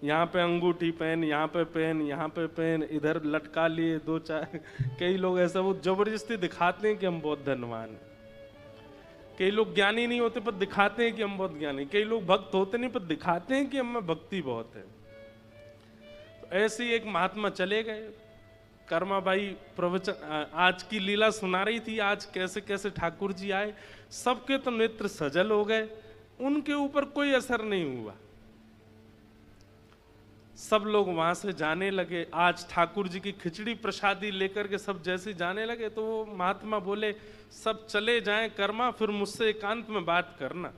यहाँ पे अंगूठी पहन, यहाँ पे पहन, यहाँ पे पहन, इधर लटका लिए दो चार। कई लोग ऐसा वो जबरदस्ती दिखाते हैं कि हम बहुत धनवान हैं। कई लोग ज्ञानी नहीं होते पर दिखाते हैं कि हम बहुत ज्ञानी। कई लोग भक्त होते नहीं पर दिखाते हैं कि हमें भक्ति बहुत है। तो ऐसे ही एक महात्मा चले गए। कर्माबाई प्रवचन, आज की लीला सुना रही थी, आज कैसे कैसे ठाकुर जी आए। सबके तो नेत्र सजल हो गए, उनके ऊपर कोई असर नहीं हुआ। सब लोग वहां से जाने लगे। आज ठाकुर जी की खिचड़ी प्रसादी लेकर के सब जैसे जाने लगे, तो वो महात्मा बोले, सब चले जाएं कर्मा, फिर मुझसे एकांत में बात करना।